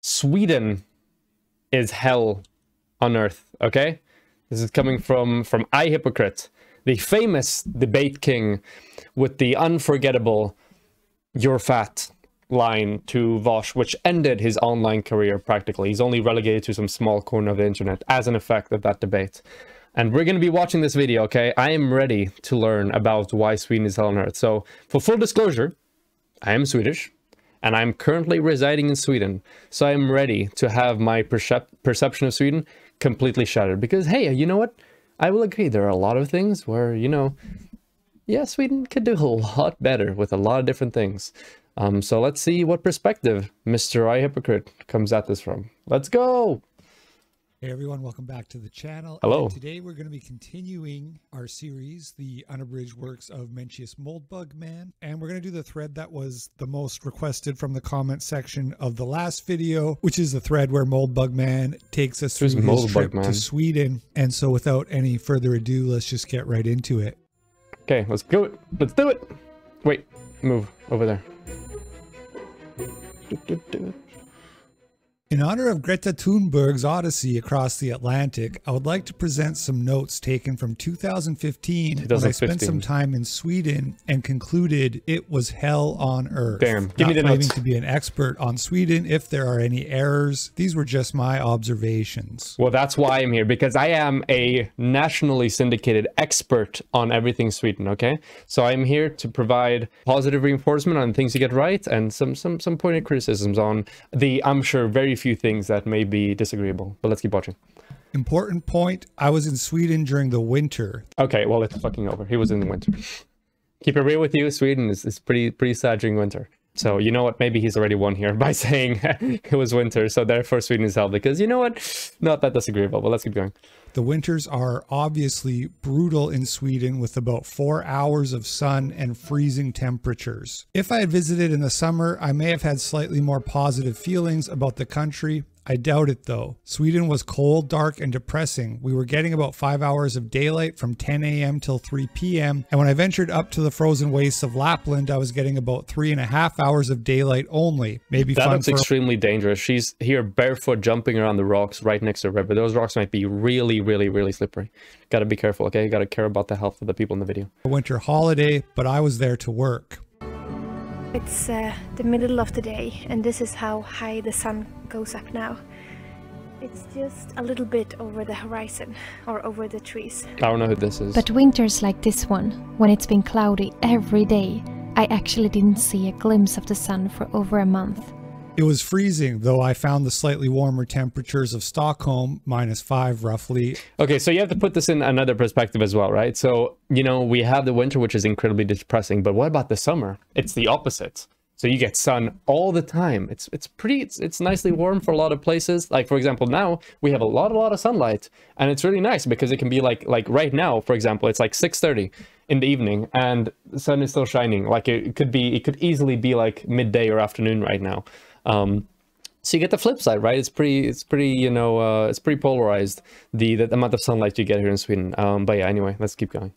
Sweden is hell on earth, okay? This is coming from Hypocrite, the famous debate king with the unforgettable "you're fat" line to Vosh, which ended his online career practically. He's only relegated to some small corner of the internet as an effect of that debate. And we're going to be watching this video, okay? I am ready to learn about why Sweden is hell on earth. So, for full disclosure, I am Swedish, and I'm currently residing in Sweden. So I'm ready to have my perception of Sweden completely shattered. Because, hey, you know what? I will agree, there are a lot of things where, you know, yeah, Sweden could do a lot better with a lot of different things. So let's see what perspective Mr. Hypocrite comes at this from. Let's go! Hey everyone, welcome back to the channel. Hello. And today we're going to be continuing our series, The Unabridged Works of Mencius Moldbug Man. And we're going to do the thread that was the most requested from the comment section of the last video, which is the thread where Moldbug Man takes us through his trip to Sweden. And so without any further ado, let's just get right into it. Okay, let's go. Let's do it. Wait, move over there. In honor of Greta Thunberg's odyssey across the Atlantic, I would like to present some notes taken from 2015 when I spent some time in Sweden and concluded it was hell on earth. Damn, give me the notes. Not claiming to be an expert on Sweden if there are any errors. These were just my observations. Well, that's why I'm here, because I am a nationally syndicated expert on everything Sweden, okay? So I'm here to provide positive reinforcement on things you get right and some pointed criticisms on the, I'm sure, very few things that may be disagreeable. But let's keep watching. Important point, I was in Sweden during the winter. Okay, well, it's fucking over. He was in the winter. Keep it real with you, Sweden is pretty sad during winter. So you know what, maybe he's already won here by saying it was winter, so therefore Sweden is hell, because you know what, not that disagreeable, but let's keep going. The winters are obviously brutal in Sweden with about 4 hours of sun and freezing temperatures. If I had visited in the summer, I may have had slightly more positive feelings about the country. I doubt it though. Sweden was cold, dark, and depressing. We were getting about 5 hours of daylight from 10 a.m. till 3 p.m. And when I ventured up to the frozen wastes of Lapland, I was getting about 3.5 hours of daylight only. Maybe that looks extremely dangerous. She's here barefoot jumping around the rocks right next to the river. Those rocks might be really slippery. Gotta be careful, okay? You gotta care about the health of the people in the video. A winter holiday, but I was there to work. It's the middle of the day, and this is how high the sun goes up now. It's just a little bit over the horizon, or over the trees. I don't know who this is. But winters like this one, when it's been cloudy every day, I actually didn't see a glimpse of the sun for over a month. It was freezing, though I found the slightly warmer temperatures of Stockholm, -5 roughly. Okay, so you have to put this in another perspective as well, right? So, you know, we have the winter, which is incredibly depressing, but what about the summer? It's the opposite. So you get sun all the time. It's nicely warm for a lot of places. Like, for example, now we have a lot of sunlight, and it's really nice because it can be like right now, for example, it's like 6:30 in the evening and the sun is still shining. Like it could easily be like midday or afternoon right now. So you get the flip side, right? It's pretty, you know, it's pretty polarized, the amount of sunlight you get here in Sweden. But yeah, anyway, let's keep going.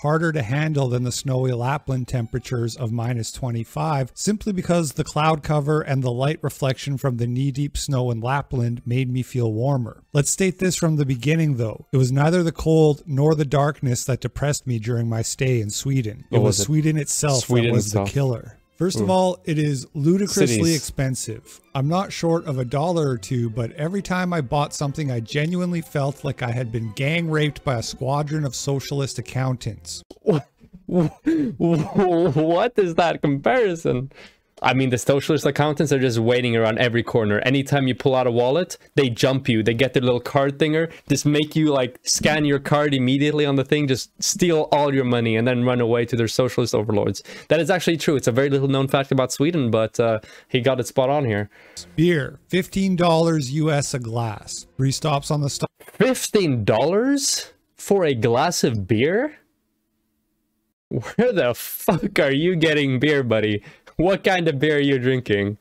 Harder to handle than the snowy Lapland temperatures of -25, simply because the cloud cover and the light reflection from the knee-deep snow in Lapland made me feel warmer. Let's state this from the beginning though. It was neither the cold nor the darkness that depressed me during my stay in Sweden. It was Sweden itself that was the killer. First of all, it is ludicrously expensive. I'm not short of $1 or $2, but every time I bought something, I genuinely felt like I had been gang raped by a squadron of socialist accountants. What is that comparison? I mean, the socialist accountants are just waiting around every corner. Anytime you pull out a wallet, they jump you. They get their little card thinger, just make you like scan your card immediately on the thing, just steal all your money and then run away to their socialist overlords. That is actually true. It's a very little known fact about Sweden, but he got it spot on here. Beer, $15 US a glass. 3 stops on the stop. $15 for a glass of beer? Where the fuck are you getting beer, buddy? What kind of beer are you drinking?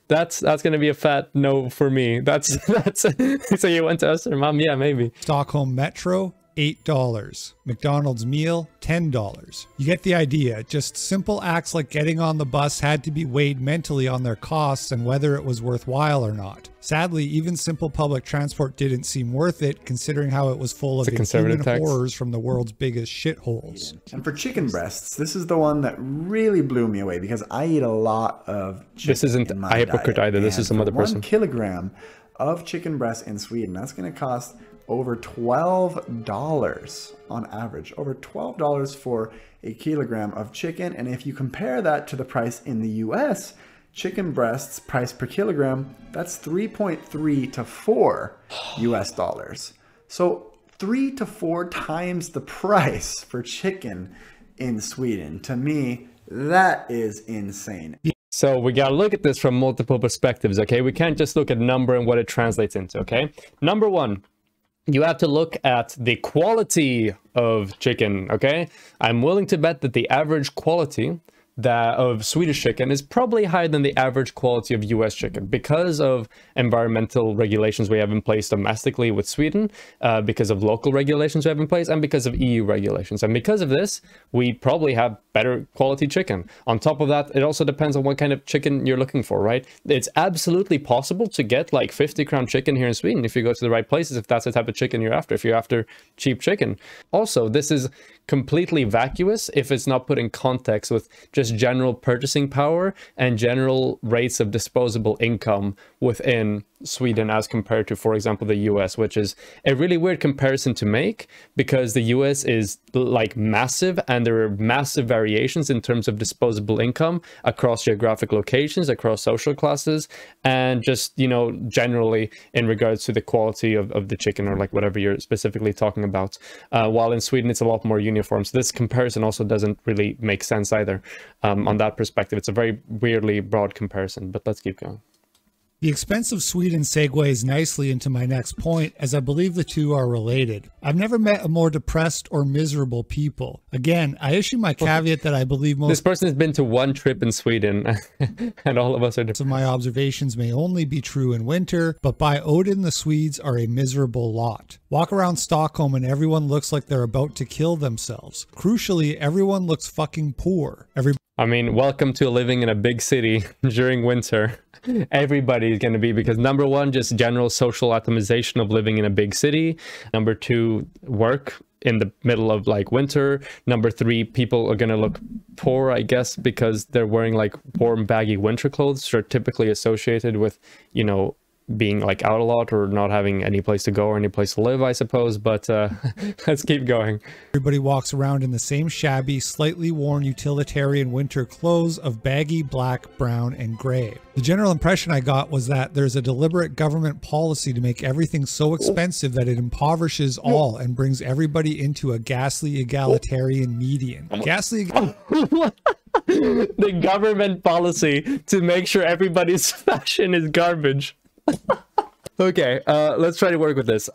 That's gonna be a fat no for me. That's so you went to Östermalm? Yeah, maybe. Stockholm Metro, $8. McDonald's meal, $10. You get the idea. Just simple acts like getting on the bus had to be weighed mentally on their costs and whether it was worthwhile or not. Sadly, even simple public transport didn't seem worth it, considering how it was full of inhuman horrors from the world's biggest shitholes. And for chicken breasts, this is the one that really blew me away because I eat a lot of chicken. This isn't a hypocrite either. This is some other person. 1 kilogram of chicken breast in Sweden, that's going to cost over $12 on average. Over $12 for a kilogram of chicken. And if you compare that to the price in the US, chicken breasts price per kilogram, that's 3.3 to 4 US dollars. So 3 to 4 times the price for chicken in Sweden. To me, that is insane. So we gotta look at this from multiple perspectives, okay? We can't just look at number and what it translates into, okay? Number one, you have to look at the quality of chicken, okay? I'm willing to bet that the average quality of Swedish chicken is probably higher than the average quality of US chicken because of environmental regulations we have in place domestically with Sweden, because of local regulations we have in place, and because of EU regulations. And because of this, we probably have better quality chicken. On top of that, it also depends on what kind of chicken you're looking for, right? It's absolutely possible to get like 50-crown chicken here in Sweden if you go to the right places, if that's the type of chicken you're after, if you're after cheap chicken. Also, this is completely vacuous if it's not put in context with just general purchasing power and general rates of disposable income within Sweden as compared to, for example, the US, which is a really weird comparison to make because the US is like massive and there are massive variations in terms of disposable income across geographic locations, across social classes, and just, you know, generally in regards to the quality of the chicken or like whatever you're specifically talking about. While in Sweden, it's a lot more uniform. So this comparison also doesn't really make sense either. On that perspective, it's a very weirdly broad comparison, but let's keep going. The expense of Sweden segues nicely into my next point, as I believe the two are related. I've never met a more depressed or miserable people. Again, I issue my caveat that I believe most— This person has been to one trip in Sweden, and all of us are different. Of my observations may only be true in winter, but by Odin, the Swedes are a miserable lot. Walk around Stockholm and everyone looks like they're about to kill themselves. Crucially, everyone looks fucking poor. I mean, welcome to living in a big city during winter. Everybody's going to be, because number one, just general social atomization of living in a big city. Number two, work in the middle of like winter. Number three, people are going to look poor, I guess, because they're wearing like warm, baggy winter clothes, which are typically associated with, you know, being like out a lot or not having any place to go or any place to live, I suppose. But let's keep going. Everybody walks around in the same shabby, slightly worn utilitarian winter clothes of baggy black, brown, and gray. The general impression I got was that there's a deliberate government policy to make everything so expensive that it impoverishes all and brings everybody into a ghastly egalitarian median. Ghastly. The government policy to make sure everybody's fashion is garbage. Okay, let's try to work with this.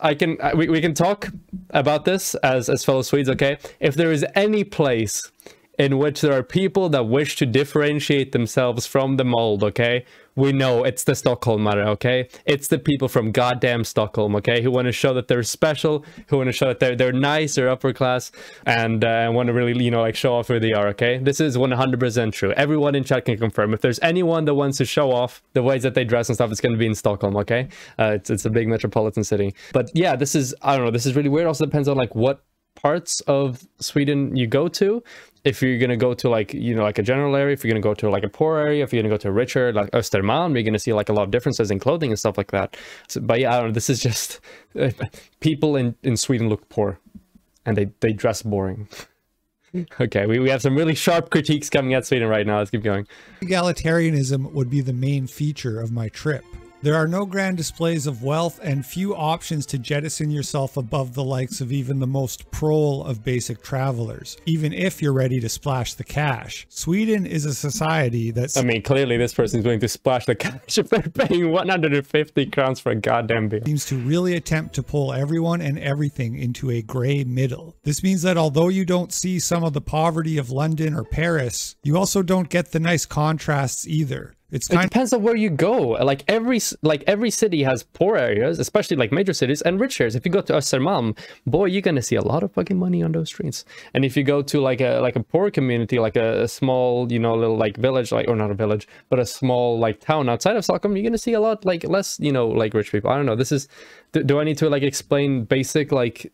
We can talk about this as fellow Swedes, okay? If there is any place in which there are people that wish to differentiate themselves from the mold, okay? We know it's the Stockholmare, okay? It's the people from goddamn Stockholm, okay? Who want to show that they're special, who want to show that they're nice, they're upper class, and want to really, you know, like show off who they are, okay? This is 100% true. Everyone in chat can confirm. If there's anyone that wants to show off the ways that they dress and stuff, it's going to be in Stockholm, okay? It's a big metropolitan city. But yeah, this is, I don't know, this is really weird. Also depends on like what parts of Sweden you go to. If you're going to go to like, you know, like a general area, if you're going to go to like a poor area, if you're going to go to a richer, like Östermalm, you're going to see like a lot of differences in clothing and stuff like that. So, but yeah, I don't know, this is just, people in Sweden look poor and they dress boring. Okay, we have some really sharp critiques coming at Sweden right now. Let's keep going. Egalitarianism would be the main feature of my trip. There are no grand displays of wealth and few options to jettison yourself above the likes of even the most prole of basic travelers, even if you're ready to splash the cash. Sweden is a society that's— I mean, clearly this person's going to splash the cash if they're paying 150 crowns for a goddamn beer. Seems to really attempt to pull everyone and everything into a gray middle. This means that although you don't see some of the poverty of London or Paris, you also don't get the nice contrasts either. It's It depends on where you go. Like every city has poor areas, especially like major cities, and rich areas. If you go to Östermalm, boy, you're gonna see a lot of fucking money on those streets. And if you go to like a poor community, like a small, you know, little like village, like, or not a village, but a small like town outside of Stockholm, you're gonna see a lot like less, you know, like rich people. I don't know. This is, do I need to like explain basic like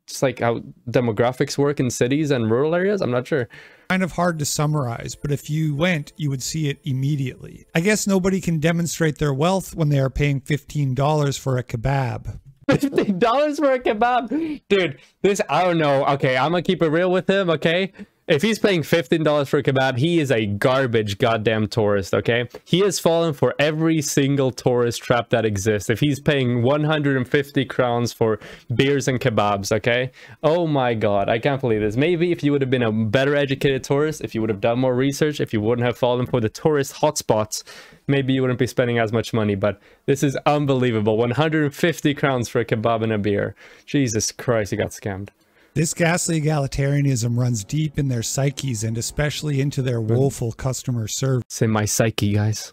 just like how demographics work in cities and rural areas? I'm not sure. kind of hard to summarize, but if you went, you would see it immediately. I guess nobody can demonstrate their wealth when they are paying $15 for a kebab. $50 for a kebab? Dude, this, I don't know. Okay, I'm gonna keep it real with him, okay? If he's paying $15 for a kebab, he is a garbage goddamn tourist, okay? He has fallen for every single tourist trap that exists. If he's paying 150 crowns for beers and kebabs, okay? Oh my god, I can't believe this. Maybe if you would have been a better educated tourist, if you would have done more research, if you wouldn't have fallen for the tourist hotspots, maybe you wouldn't be spending as much money, but this is unbelievable. 150 crowns for a kebab and a beer. Jesus Christ, you got scammed. This ghastly egalitarianism runs deep in their psyches and especially into their woeful customer service. It's in my psyche, guys.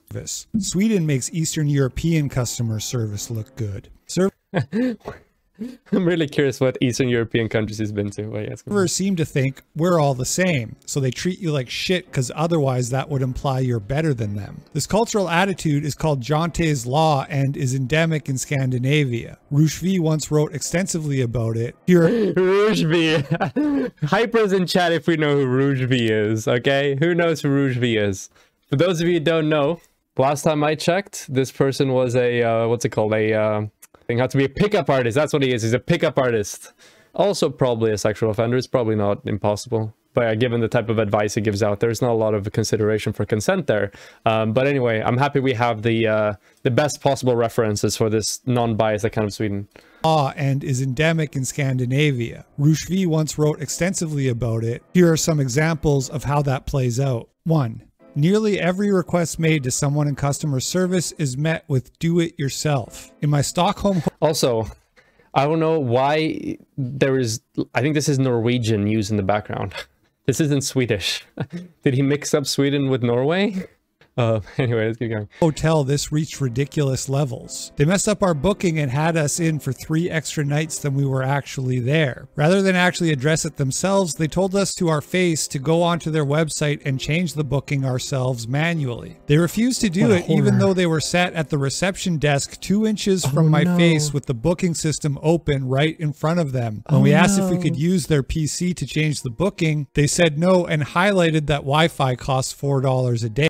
Sweden makes Eastern European customer service look good. I'm really curious what Eastern European countries he's been to. Well, yes, Servers seem to think we're all the same, so they treat you like shit because otherwise that would imply you're better than them. This cultural attitude is called Jante's Law and is endemic in Scandinavia. Rochevy once wrote extensively about it. Rochevy. Hypers in chat if we know who Rochevy is, okay? Who knows who Rochevy is? For those of you who don't know, last time I checked, this person was a, what's it called? Had to be a pickup artist. That's what he is. He's a pickup artist. Also probably a sexual offender. It's probably not impossible. But given the type of advice he gives out, there's not a lot of consideration for consent there. But anyway, I'm happy we have the best possible references for this non-biased account of Sweden. And is endemic in Scandinavia. Rochevy once wrote extensively about it. Here are some examples of how that plays out. 1. Nearly every request made to someone in customer service is met with do it yourself. In my Stockholm... Also, I don't know why there is... I think this is Norwegian news in the background. This isn't Swedish. Did he mix up Sweden with Norway? Anyway, let's keep going. Hotel, this reached ridiculous levels. They messed up our booking and had us in for 3 extra nights than we were actually there. Rather than actually address it themselves, they told us to our face to go onto their website and change the booking ourselves manually. They refused to do it even though they were sat at the reception desk 2 inches from my face with the booking system open right in front of them. When we asked if we could use their PC to change the booking, they said no and highlighted that Wi-Fi costs $4 a day.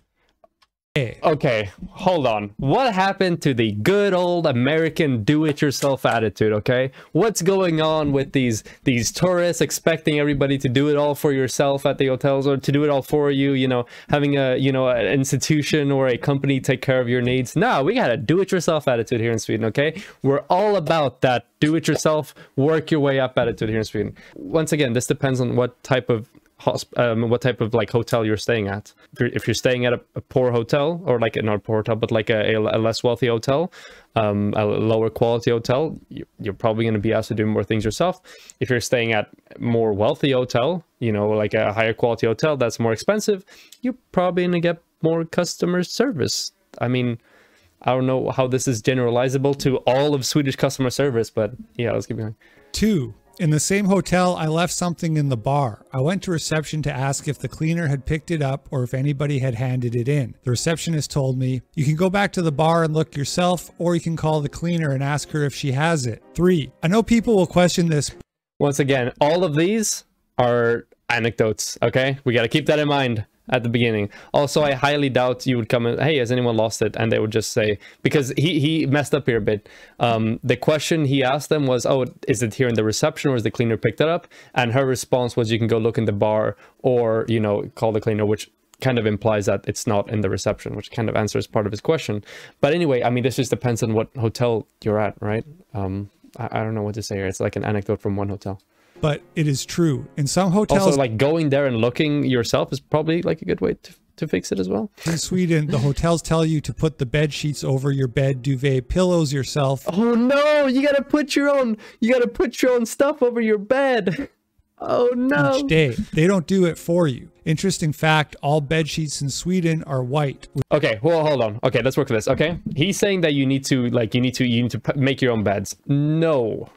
Okay, hold on. What happened to the good old American do-it-yourself attitude, okay? What's going on with these tourists expecting everybody to do it all for yourself at the hotels, or to do it all for you, you know, having a, you know, an institution or a company take care of your needs? No, we got a do-it-yourself attitude here in Sweden, okay? We're all about that do-it-yourself, work your way up attitude here in Sweden. Once again, this depends on what type of like hotel you're staying at. If you're staying at a poor hotel, or like not a poor hotel, but like a less wealthy hotel, a lower quality hotel, you're probably going to be asked to do more things yourself. If you're staying at more wealthy hotel, you know, like a higher quality hotel that's more expensive, you're probably going to get more customer service. I mean, I don't know how this is generalizable to all of Swedish customer service, but yeah, let's keep going. 2. In the same hotel, I left something in the bar. I went to reception to ask if the cleaner had picked it up or if anybody had handed it in. The receptionist told me, you can go back to the bar and look yourself, or you can call the cleaner and ask her if she has it. 3. I know people will question this. Once again, all of these are anecdotes, okay? We got to keep that in mind at the beginning. Also, I highly doubt you would come and, hey, has anyone lost it? And they would just say, because he messed up here a bit. The question he asked them was, oh, is it here in the reception, or is the cleaner picked it up? And her response was, you can go look in the bar, or, you know, call the cleaner, which kind of implies that it's not in the reception, which kind of answers part of his question. But anyway, I mean, this just depends on what hotel you're at, right? I don't know what to say here. It's like an anecdote from one hotel. But it is true. In some hotels... Also, like, going there and looking yourself is probably like a good way to fix it as well. In Sweden, the hotels tell you to put the bed sheets over your bed, duvet, pillows yourself. Oh no, you gotta put your own stuff over your bed. Oh no. Each day. They don't do it for you. Interesting fact, all bed sheets in Sweden are white. Okay, well, hold on. Okay, let's work with this. Okay, he's saying that you need to make your own beds. No,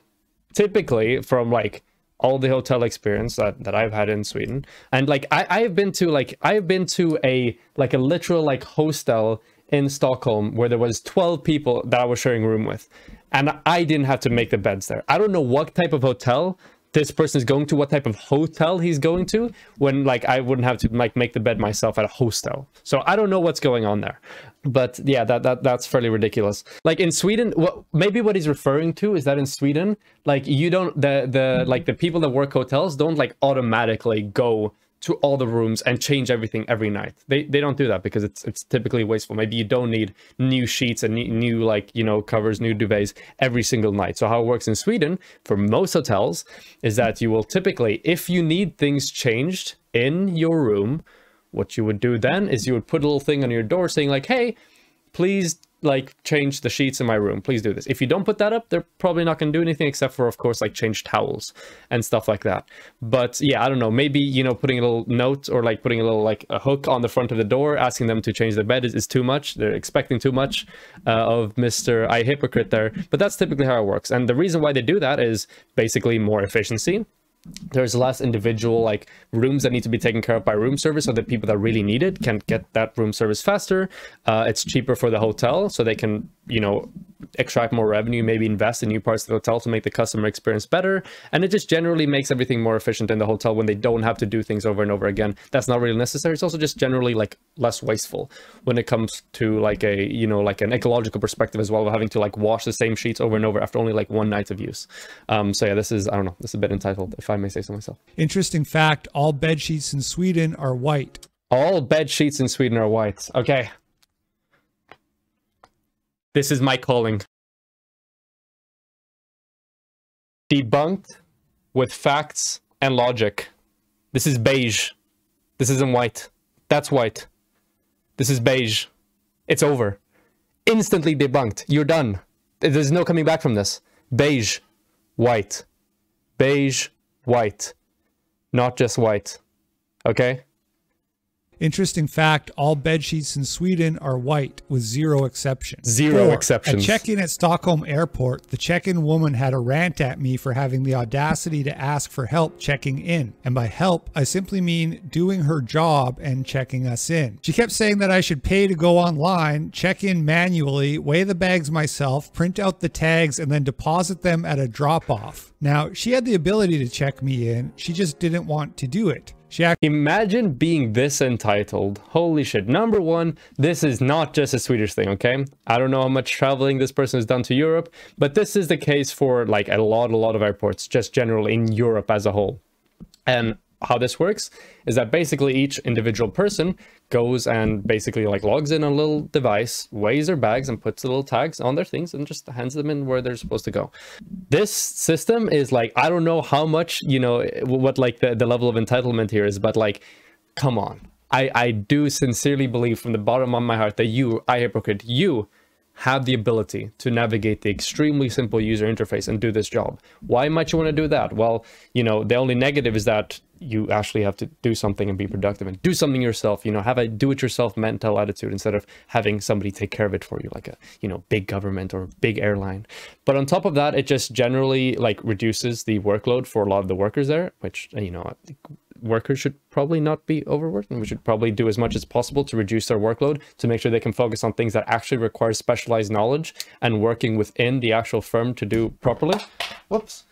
typically from like all the hotel experience that I've had in Sweden, and like I've been to a literal like hostel in Stockholm where there was 12 people that I was sharing a room with, and I didn't have to make the beds there. I don't know what type of hotel this person is going to, what type of hotel he's going to, when like I wouldn't have to like make the bed myself at a hostel. So I don't know what's going on there, but yeah, that's fairly ridiculous. Like in Sweden, maybe what he's referring to is that in Sweden, like you don't, the people that work hotels don't like automatically go to all the rooms and change everything every night. They don't do that because it's typically wasteful. Maybe you don't need new sheets and new like, you know, covers, new duvets every single night. So how it works in Sweden for most hotels is that you will typically, if you need things changed in your room, what you would do then is you would put a little thing on your door saying like, hey, please like change the sheets in my room, please do this. If you don't put that up, they're probably not going to do anything except for, of course, like change towels and stuff like that. But yeah, I don't know, maybe, you know, putting a little note or like putting a little like a hook on the front of the door asking them to change the bed is too much. They're expecting too much of Mr. Hypocrite there, but that's typically how it works. And the reason why they do that is basically more efficiency. There's less individual like rooms that need to be taken care of by room service, so that people that really need it can get that room service faster. It's cheaper for the hotel, so they can, you know, extract more revenue, maybe invest in new parts of the hotel to make the customer experience better. And it just generally makes everything more efficient in the hotel when they don't have to do things over and over again. That's not really necessary. It's also just generally like less wasteful when it comes to like a, you know, like an ecological perspective as well, of having to like wash the same sheets over and over after only like one night of use. So yeah, this is, I don't know, this is a bit entitled, if I may say so myself. Interesting fact, all bed sheets in Sweden are white. All bed sheets in Sweden are white. Okay. This is my calling. Debunked with facts and logic. This is beige. This isn't white. That's white. This is beige. It's over. Instantly debunked. You're done. There's no coming back from this. Beige. White. Beige. White. Not just white. Okay? Interesting fact, all bed sheets in Sweden are white with zero exceptions. Zero exceptions. At check-in at Stockholm airport, the check-in woman had a rant at me for having the audacity to ask for help checking in. And by help, I simply mean doing her job and checking us in. She kept saying that I should pay to go online, check in manually, weigh the bags myself, print out the tags, and then deposit them at a drop-off. Now, she had the ability to check me in, she just didn't want to do it. Imagine being this entitled. Holy shit. Number one, this is not just a Swedish thing, okay? I don't know how much traveling this person has done to Europe, but this is the case for like a lot of airports, just generally in Europe as a whole. And how this works is that basically each individual person goes and basically like logs in on a little device, weighs their bags and puts the little tags on their things and just hands them in where they're supposed to go. This system is like, I don't know how much, you know, what like the level of entitlement here is, but like, come on. I do sincerely believe from the bottom of my heart that you, Hypocrite, you have the ability to navigate the extremely simple user interface and do this job. Why might you want to do that? Well, you know, the only negative is that you actually have to do something and be productive and do something yourself, you know, have a do-it-yourself mental attitude instead of having somebody take care of it for you, like a, you know, big government or big airline. But on top of that, it just generally like reduces the workload for a lot of the workers there, which, you know, I think workers should probably not be overworked, and we should probably do as much as possible to reduce their workload to make sure they can focus on things that actually require specialized knowledge and working within the actual firm to do properly. Whoops.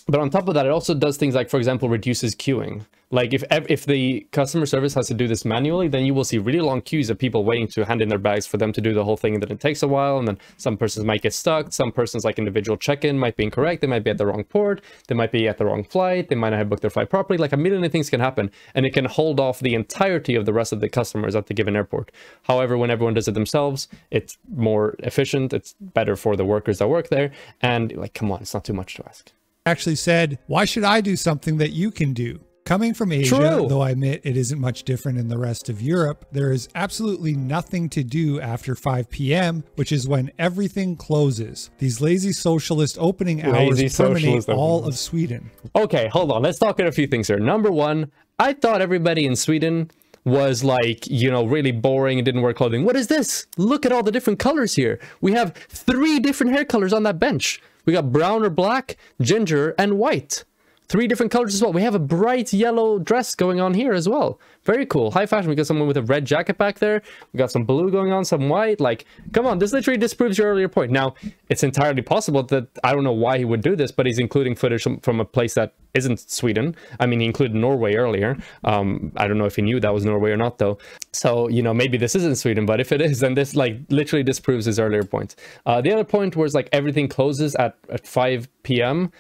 But on top of that, it also does things like, for example, reduces queuing. Like if the customer service has to do this manually, then you will see really long queues of people waiting to hand in their bags for them to do the whole thing, and then it takes a while, and then some persons might get stuck. Some persons, like individual check-in, might be incorrect. They might be at the wrong port. They might be at the wrong flight. They might not have booked their flight properly. Like a million things can happen, and it can hold off the entirety of the rest of the customers at the given airport. However, when everyone does it themselves, it's more efficient. It's better for the workers that work there. And like, come on, it's not too much to ask. Actually said, why should I do something that you can do? Coming from Asia, True. though I admit it isn't much different in the rest of Europe, there is absolutely nothing to do after 5 p.m., which is when everything closes. These lazy socialist opening hours permeate all of Sweden. Okay, hold on. Let's talk about a few things here. Number one, I thought everybody in Sweden was like, you know, really boring and didn't wear clothing. What is this? Look at all the different colors here. We have 3 different hair colors on that bench. We got brown or black, ginger, and white. 3 different colors as well. We have a bright yellow dress going on here as well. Very cool. High fashion. We got someone with a red jacket back there. We got some blue going on, some white. Like, come on. This literally disproves your earlier point. Now, it's entirely possible that, I don't know why he would do this, but he's including footage from a place that isn't Sweden. I mean, he included Norway earlier. I don't know if he knew that was Norway or not, though. So, you know, maybe this isn't Sweden, but if it is, then this, like, literally disproves his earlier point. The other point was, like, everything closes at 5 p.m.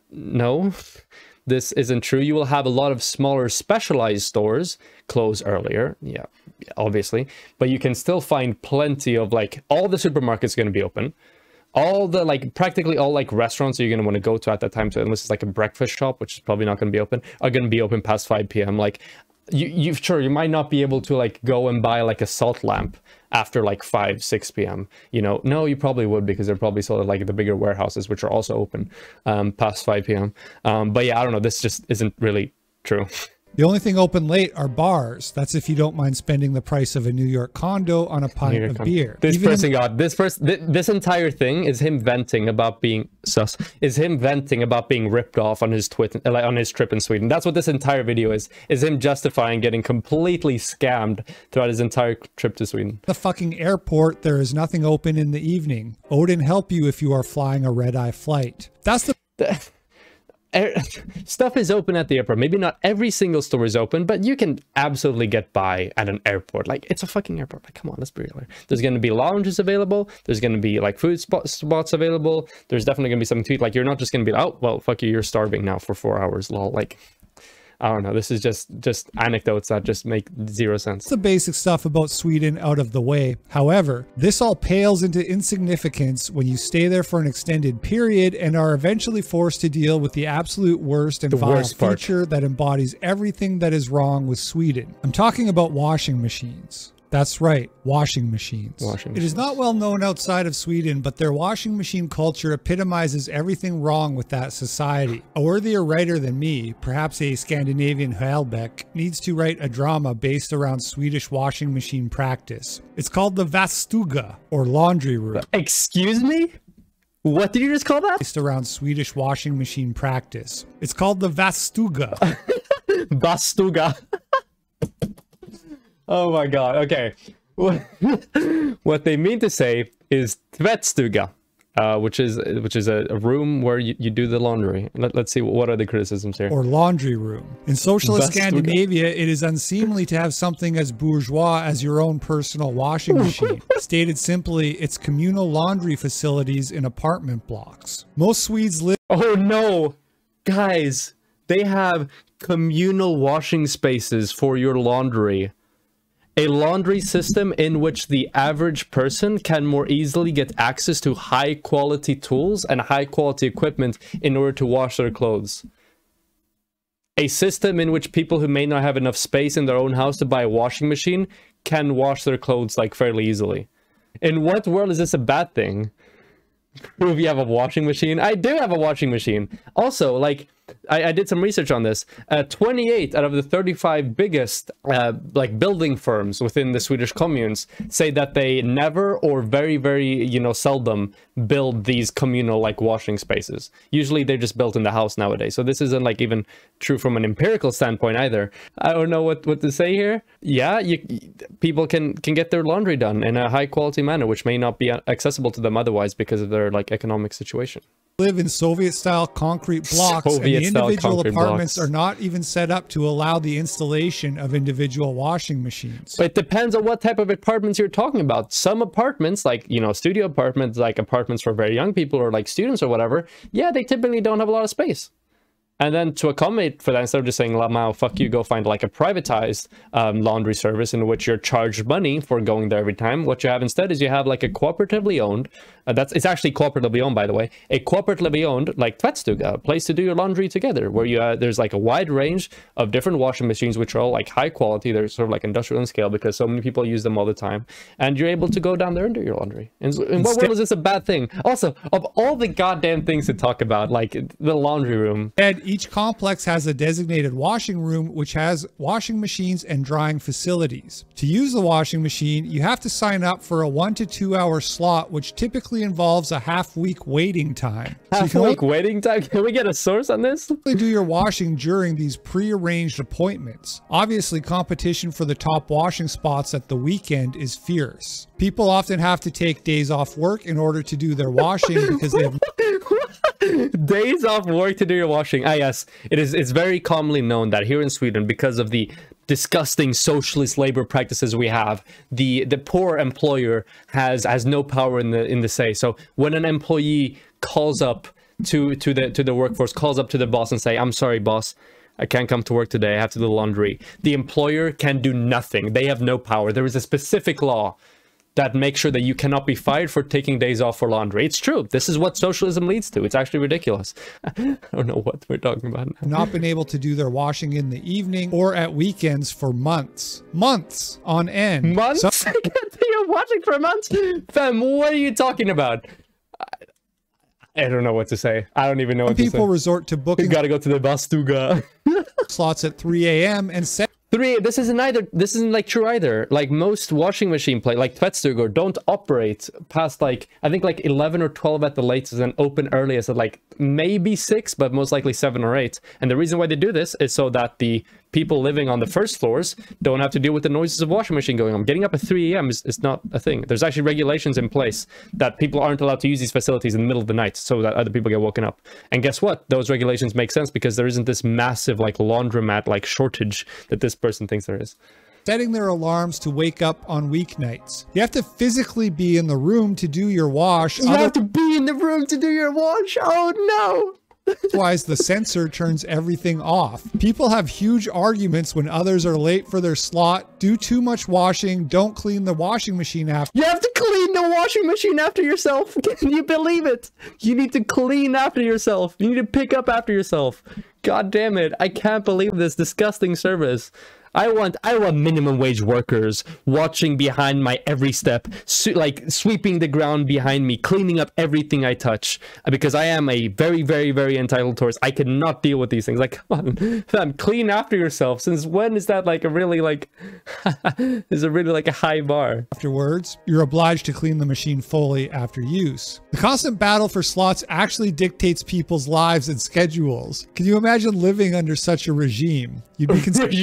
No, this isn't true. You will have a lot of smaller specialized stores close earlier. Yeah, obviously. But you can still find plenty of, like, all the supermarkets going to be open. All the, like, practically all, like, restaurants you're going to want to go to at that time, so unless it's like a breakfast shop, which is probably not going to be open, are going to be open past 5 p.m. Like, you sure, you might not be able to, like, go and buy, like, a salt lamp after, like, 5-6 p.m. You know, no, you probably would, because they're probably sort of like the bigger warehouses, which are also open past 5 p.m. But yeah, I don't know, this just isn't really true. The only thing open late are bars. That's if you don't mind spending the price of a New York condo on a pint of beer. This entire thing is him venting about being ripped off on his trip in Sweden. That's what this entire video is him justifying getting completely scammed throughout his entire trip to Sweden. The fucking airport, there is nothing open in the evening. Odin help you if you are flying a red-eye flight. That's the... Stuff is open at the airport. Maybe not every single store is open, but you can absolutely get by at an airport. Like, it's a fucking airport. Like, come on, let's be real here. There's going to be lounges available. There's going to be, like, food spots available. There's definitely going to be something to eat. Like, you're not just going to be like, oh, well, fuck you, you're starving now for 4 hours, lol. Like, I don't know. This is just anecdotes that just make zero sense. The basic stuff about Sweden out of the way. However, this all pales into insignificance when you stay there for an extended period and are eventually forced to deal with the absolute worst and vile feature that embodies everything that is wrong with Sweden. I'm talking about washing machines. That's right, washing machines. It is not well known outside of Sweden, but their washing machine culture epitomizes everything wrong with that society. A worthier writer than me, perhaps a Scandinavian Hellbeck, needs to write a drama based around Swedish washing machine practice. It's called the Vastuga, or laundry room. Excuse me? What did you just call that? Based around Swedish washing machine practice. It's called the Vastuga. Vastuga. Oh my god, okay. What they mean to say is tvättstuga, which is a room where you do the laundry. Let's see, what are the criticisms here? Or laundry room. In socialist Scandinavia, it is unseemly to have something as bourgeois as your own personal washing machine. Stated simply, it's communal laundry facilities in apartment blocks. Most Swedes live... Oh no! Guys, they have communal washing spaces for your laundry. A laundry system in which the average person can more easily get access to high quality tools and high quality equipment in order to wash their clothes. A system in which people who may not have enough space in their own house to buy a washing machine can wash their clothes, like, fairly easily. In what world is this a bad thing? Prove you have a washing machine? I do have a washing machine. Also, like, I did some research on this. 28 out of the 35 biggest like building firms within the Swedish communes say that they never or very, very, you know, seldom build these communal, like, washing spaces. Usually they're just built in the house nowadays. So this isn't, like, even true from an empirical standpoint either. I don't know what to say here. Yeah, people can get their laundry done in a high quality manner, which may not be accessible to them otherwise because of their, like, economic situation. Live in Soviet-style concrete blocks, and the individual apartments are not even set up to allow the installation of individual washing machines. But it depends on what type of apartments you're talking about. Some apartments, like, you know, studio apartments, like apartments for very young people or like students or whatever, yeah, they typically don't have a lot of space. And then to accommodate for that, instead of just saying, "Lamau, fuck you, go find like a privatized laundry service in which you're charged money for going there every time," what you have instead is you have like a cooperatively owned, it's actually cooperatively owned, by the way, a cooperatively owned like tvättstuga, a place to do your laundry together, where you there's like a wide range of different washing machines, which are all like high quality. They're sort of like industrial in scale because so many people use them all the time. And you're able to go down there and do your laundry. And in what world is this a bad thing? Also, of all the goddamn things to talk about, like the laundry room. And each complex has a designated washing room, which has washing machines and drying facilities. To use the washing machine, you have to sign up for a 1 to 2 hour slot, which typically involves a half-week waiting time. Half-week waiting time? Can we get a source on this? You do your washing during these pre-arranged appointments. Obviously, competition for the top washing spots at the weekend is fierce. People often have to take days off work in order to do their washing because they have days off work to do your washing. Ah, yes, it's very commonly known that here in Sweden, because of the disgusting socialist labor practices we have, the poor employer has no power in the say. So when an employee calls up to the workforce, calls up to the boss and say, "I'm sorry, boss, I can't come to work today, I have to do the laundry," the employer can do nothing. They have no power. There is a specific law that makes sure that you cannot be fired for taking days off for laundry. It's true. This is what socialism leads to. It's actually ridiculous. I don't know what we're talking about now. Not been able to do their washing in the evening or at weekends for months on end. Months? I can't do your washing for months? Fam, what are you talking about? I don't know what to say. I don't even know what to say. People resort to booking. You gotta go to the bastuga. Slots at 3 a.m. and 7. This isn't like true either. Like most washing machine like tvättstugor don't operate past like, I think like 11 or 12 at the latest, and open earliest at like maybe 6, but most likely 7 or 8. And the reason why they do this is so that the people living on the first floors don't have to deal with the noises of washing machine going on. Getting up at 3 a.m. is not a thing. There's actually regulations in place that people aren't allowed to use these facilities in the middle of the night so that other people get woken up. And guess what? Those regulations make sense because there isn't this massive like laundromat like shortage that this person thinks there is. Setting their alarms to wake up on weeknights. You have to physically be in the room to do your wash. You have to be in the room to do your wash? Oh no! Otherwise, the sensor turns everything off. People have huge arguments when others are late for their slot, do too much washing, don't clean the washing machine after. You have to clean the washing machine after yourself. Can you believe it? You need to clean after yourself. You need to pick up after yourself. God damn it. I can't believe this disgusting service. I want minimum wage workers watching behind my every step, like sweeping the ground behind me, cleaning up everything I touch, because I am a very, very, very entitled tourist. I cannot deal with these things. Like, come on, fam, clean after yourself. Since when is that like a really like, is it really like a high bar? Afterwards, you're obliged to clean the machine fully after use. The constant battle for slots actually dictates people's lives and schedules. Can you imagine living under such a regime? You'd be considered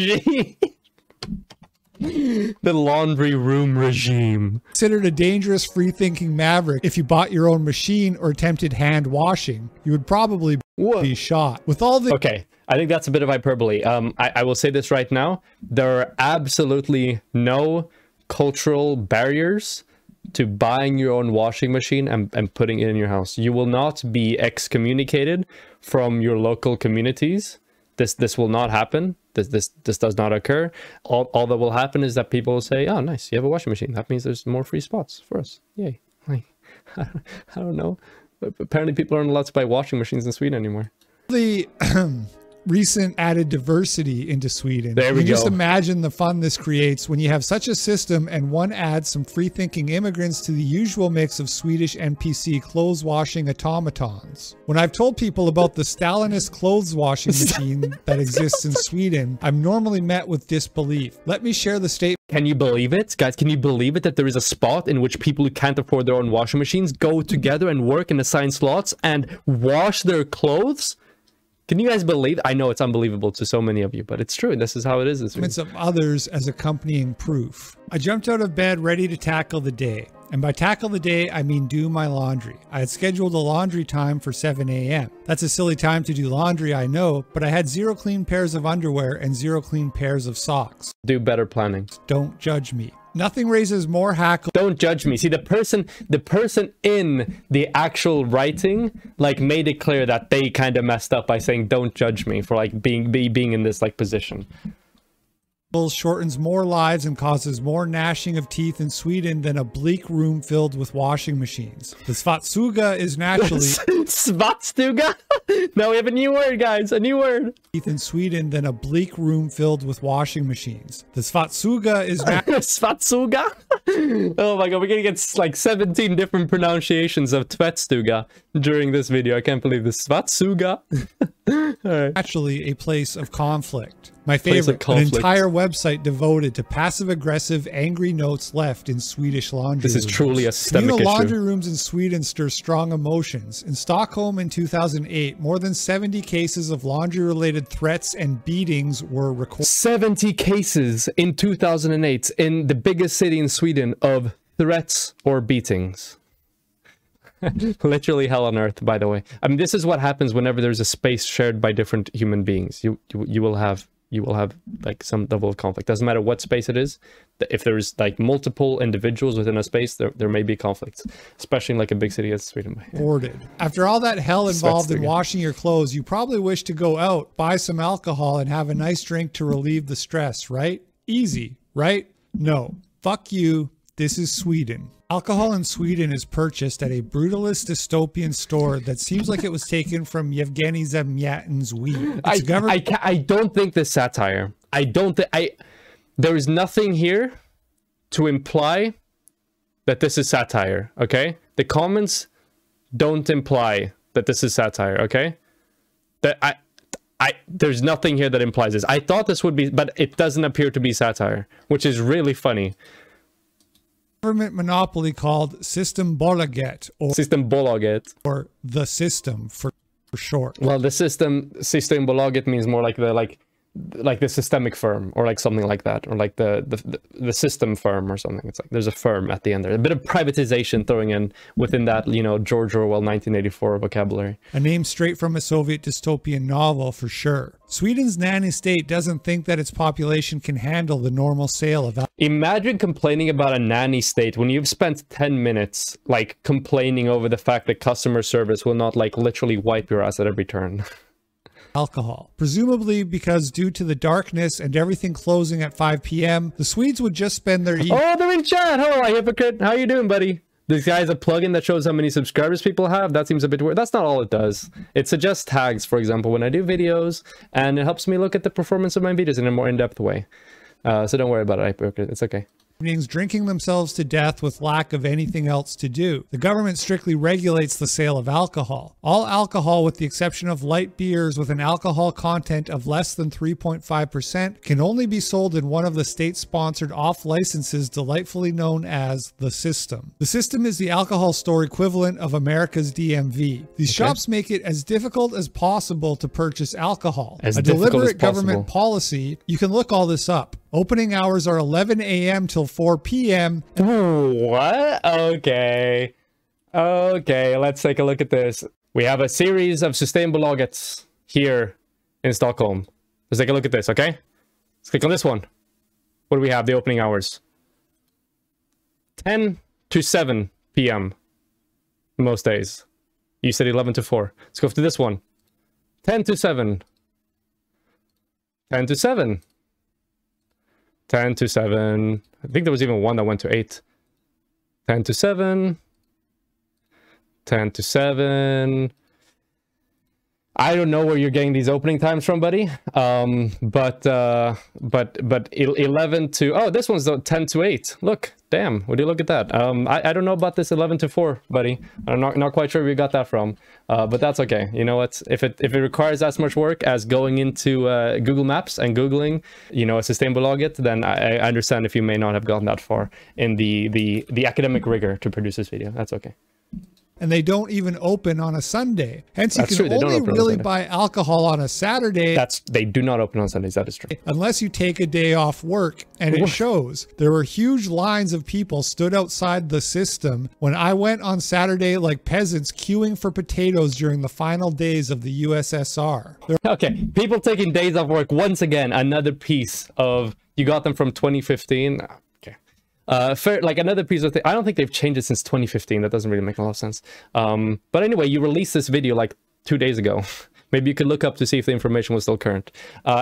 the laundry room regime. Considered a dangerous free-thinking maverick if you bought your own machine or attempted hand washing. You would probably be shot. With all the Okay, I think that's a bit of hyperbole. I will say this right now. There are absolutely no cultural barriers to buying your own washing machine and putting it in your house. You will not be excommunicated from your local communities. This will not happen. This does not occur. All that will happen is that people will say, "Oh, nice, you have a washing machine. That means there's more free spots for us. Yay!" Like, I don't know. But apparently, people aren't allowed to buy washing machines in Sweden anymore. The recent added diversity into Sweden. There we go. Just imagine the fun this creates when you have such a system and one adds some free-thinking immigrants to the usual mix of Swedish NPC clothes-washing automatons. When I've told people about the Stalinist clothes washing machine that exists in Sweden, I'm normally met with disbelief. Let me share the statement. Can you believe it? Guys, can you believe it that there is a spot in which people who can't afford their own washing machines go together and work in assigned slots and wash their clothes? Can you guys believe? I know it's unbelievable to so many of you, but it's true. This is how it is. Of others as accompanying proof. I jumped out of bed ready to tackle the day. And by tackle the day, I mean do my laundry. I had scheduled a laundry time for 7 a.m. That's a silly time to do laundry, I know, but I had 0 clean pairs of underwear and 0 clean pairs of socks. Do better planning. Don't judge me. Nothing raises more hackles. Don't judge me. See, the person in the actual writing, like, made it clear that they kind of messed up by saying, don't judge me for, like, being in this, like, position. Shortens more lives and causes more gnashing of teeth in Sweden than a bleak room filled with washing machines. The Svatsuga is naturally... Svatsuga? Now we have a new word, guys. A new word. Teeth in Sweden than a bleak room filled with washing machines. The Svatsuga is... Svatsuga? Oh my god, we're gonna get like 17 different pronunciations of Tvetstuga during this video. I can't believe this. Svatsuga. Right. Actually a place of conflict. My favorite, an entire website devoted to passive-aggressive, angry notes left in Swedish laundry This is rooms. truly a systemic issue. Laundry rooms in Sweden stir strong emotions. In Stockholm in 2008, more than 70 cases of laundry-related threats and beatings were recorded. 70 cases in 2008 in the biggest city in Sweden of threats or beatings. Literally hell on earth, by the way. I mean, this is what happens whenever there's a space shared by different human beings. You will have like some level of conflict. Doesn't matter what space it is. If there's like multiple individuals within a space, there may be conflicts, especially in like a big city as Sweden. After all that hell involved in washing your clothes, you probably wish to go out, buy some alcohol, and have a nice drink to relieve the stress, right? Easy, right? No. Fuck you. This is Sweden. Alcohol in Sweden is purchased at a brutalist dystopian store that seems like it was taken from Yevgeny Zamyatin's weed. I don't think this satire. There is nothing here to imply that this is satire, okay? The comments don't imply that this is satire, okay? There's nothing here that implies this. I thought this would be, but it doesn't appear to be satire, which is really funny. Government monopoly called Systembolaget or the system for short. Well, the Systembolaget means more like the systemic firm or like something like that, or like the system firm or something. It's like there's a firm at the end there. A bit of privatization throwing in within that, you know, George Orwell 1984 vocabulary. A name straight from a Soviet dystopian novel for sure. Sweden's nanny state doesn't think that its population can handle the normal sale of alcohol. Imagine complaining about a nanny state when you've spent 10 minutes like complaining over the fact that customer service will not like literally wipe your ass at every turn. Alcohol. Presumably because due to the darkness and everything closing at 5 p.m., the Swedes would just spend their evening. Oh, they're in chat! Hello, Hypocrite! How you doing, buddy? This guy's a plugin that shows how many subscribers people have. That seems a bit weird. That's not all it does. It suggests tags, for example, when I do videos, and it helps me look at the performance of my videos in a more in-depth way. So don't worry about it, Hypocrite. It's okay. Drinking themselves to death with lack of anything else to do. The government strictly regulates the sale of alcohol. All alcohol, with the exception of light beers with an alcohol content of less than 3.5%, can only be sold in one of the state-sponsored off-licenses delightfully known as the System. The System is the alcohol store equivalent of America's DMV. These shops make it as difficult as possible to purchase alcohol. A deliberate government policy. You can look all this up. Opening hours are 11 a.m. till 4 p.m. What? Okay. Okay, let's take a look at this. We have a series of Systembolagets here in Stockholm. Let's take a look at this, okay? Let's click on this one. What do we have? The opening hours. 10 to 7 p.m. most days. You said 11 to 4. Let's go to this one. 10 to 7. 10 to 7. 10 to 7. I think there was even one that went to 8. 10 to 7. 10 to 7. I don't know where you're getting these opening times from, buddy. But 11 to... Oh, this one's 10 to 8. Look, damn. Would you look at that? I don't know about this 11 to 4, buddy. I'm not quite sure where you got that from. But that's okay. You know what? If it requires as much work as going into Google Maps and Googling, you know, a Systembolaget, then I understand if you may not have gotten that far in the academic rigor to produce this video. That's okay. And they don't even open on a Sunday. Hence, you can only really buy alcohol on a Saturday. They do not open on Sundays. That is true. Unless you take a day off work, and it shows. There were huge lines of people stood outside the System when I went on Saturday like peasants queuing for potatoes during the final days of the USSR. Okay, people taking days off work. Once again, another piece of... You got them from 2015. Okay. Fair, like another piece of thing. I don't think they've changed it since 2015. That doesn't really make a lot of sense. But anyway, you released this video like 2 days ago. Maybe you could look up to see if the information was still current.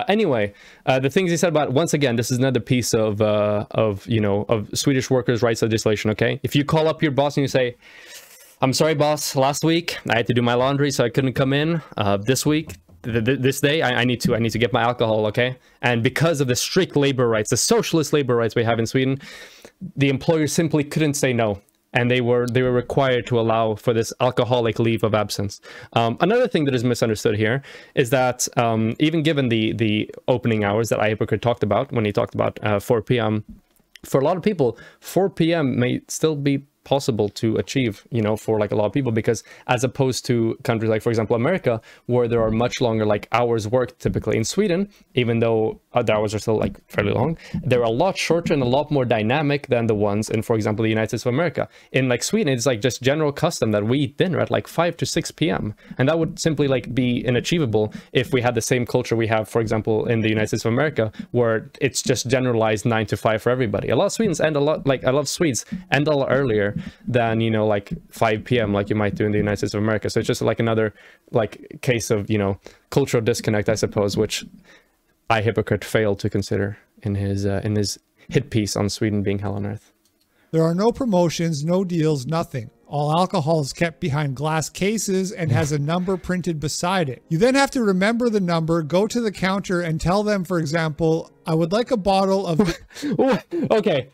Anyway, the things he said about, once again, this is another piece of Swedish workers' rights legislation. Okay, if you call up your boss and you say, "I'm sorry, boss. Last week I had to do my laundry, so I couldn't come in. This week, this day, I need to get my alcohol." Okay, and because of the strict labor rights, the socialist labor rights we have in Sweden, the employer simply couldn't say no, and they were required to allow for this alcoholic leave of absence. Another thing that is misunderstood here is that even given the opening hours that Hypocrite talked about when he talked about 4 p.m., for a lot of people, 4 p.m. may still be possible to achieve, for like a lot of people, because as opposed to countries like, for example, America, where there are much longer like hours worked typically. In Sweden, even though the hours are still like fairly long, they're a lot shorter and a lot more dynamic than the ones in, for example, the United States of America. In like Sweden, it's like just general custom that we eat dinner at like 5 to 6 p.m. And that would simply like be inachievable if we had the same culture we have, for example, in the United States of America, where it's just generalized 9 to 5 for everybody. A lot of Swedes end a lot earlier than like 5 p.m. like you might do in the United States of America. So it's just like another like case of cultural disconnect, I suppose, which Hypocrite failed to consider in his hit piece on Sweden being hell on earth. There are no promotions, no deals, nothing. All alcohol is kept behind glass cases and has a number printed beside it. You then have to remember the number, go to the counter and tell them, for example, "I would like a bottle of..." Okay.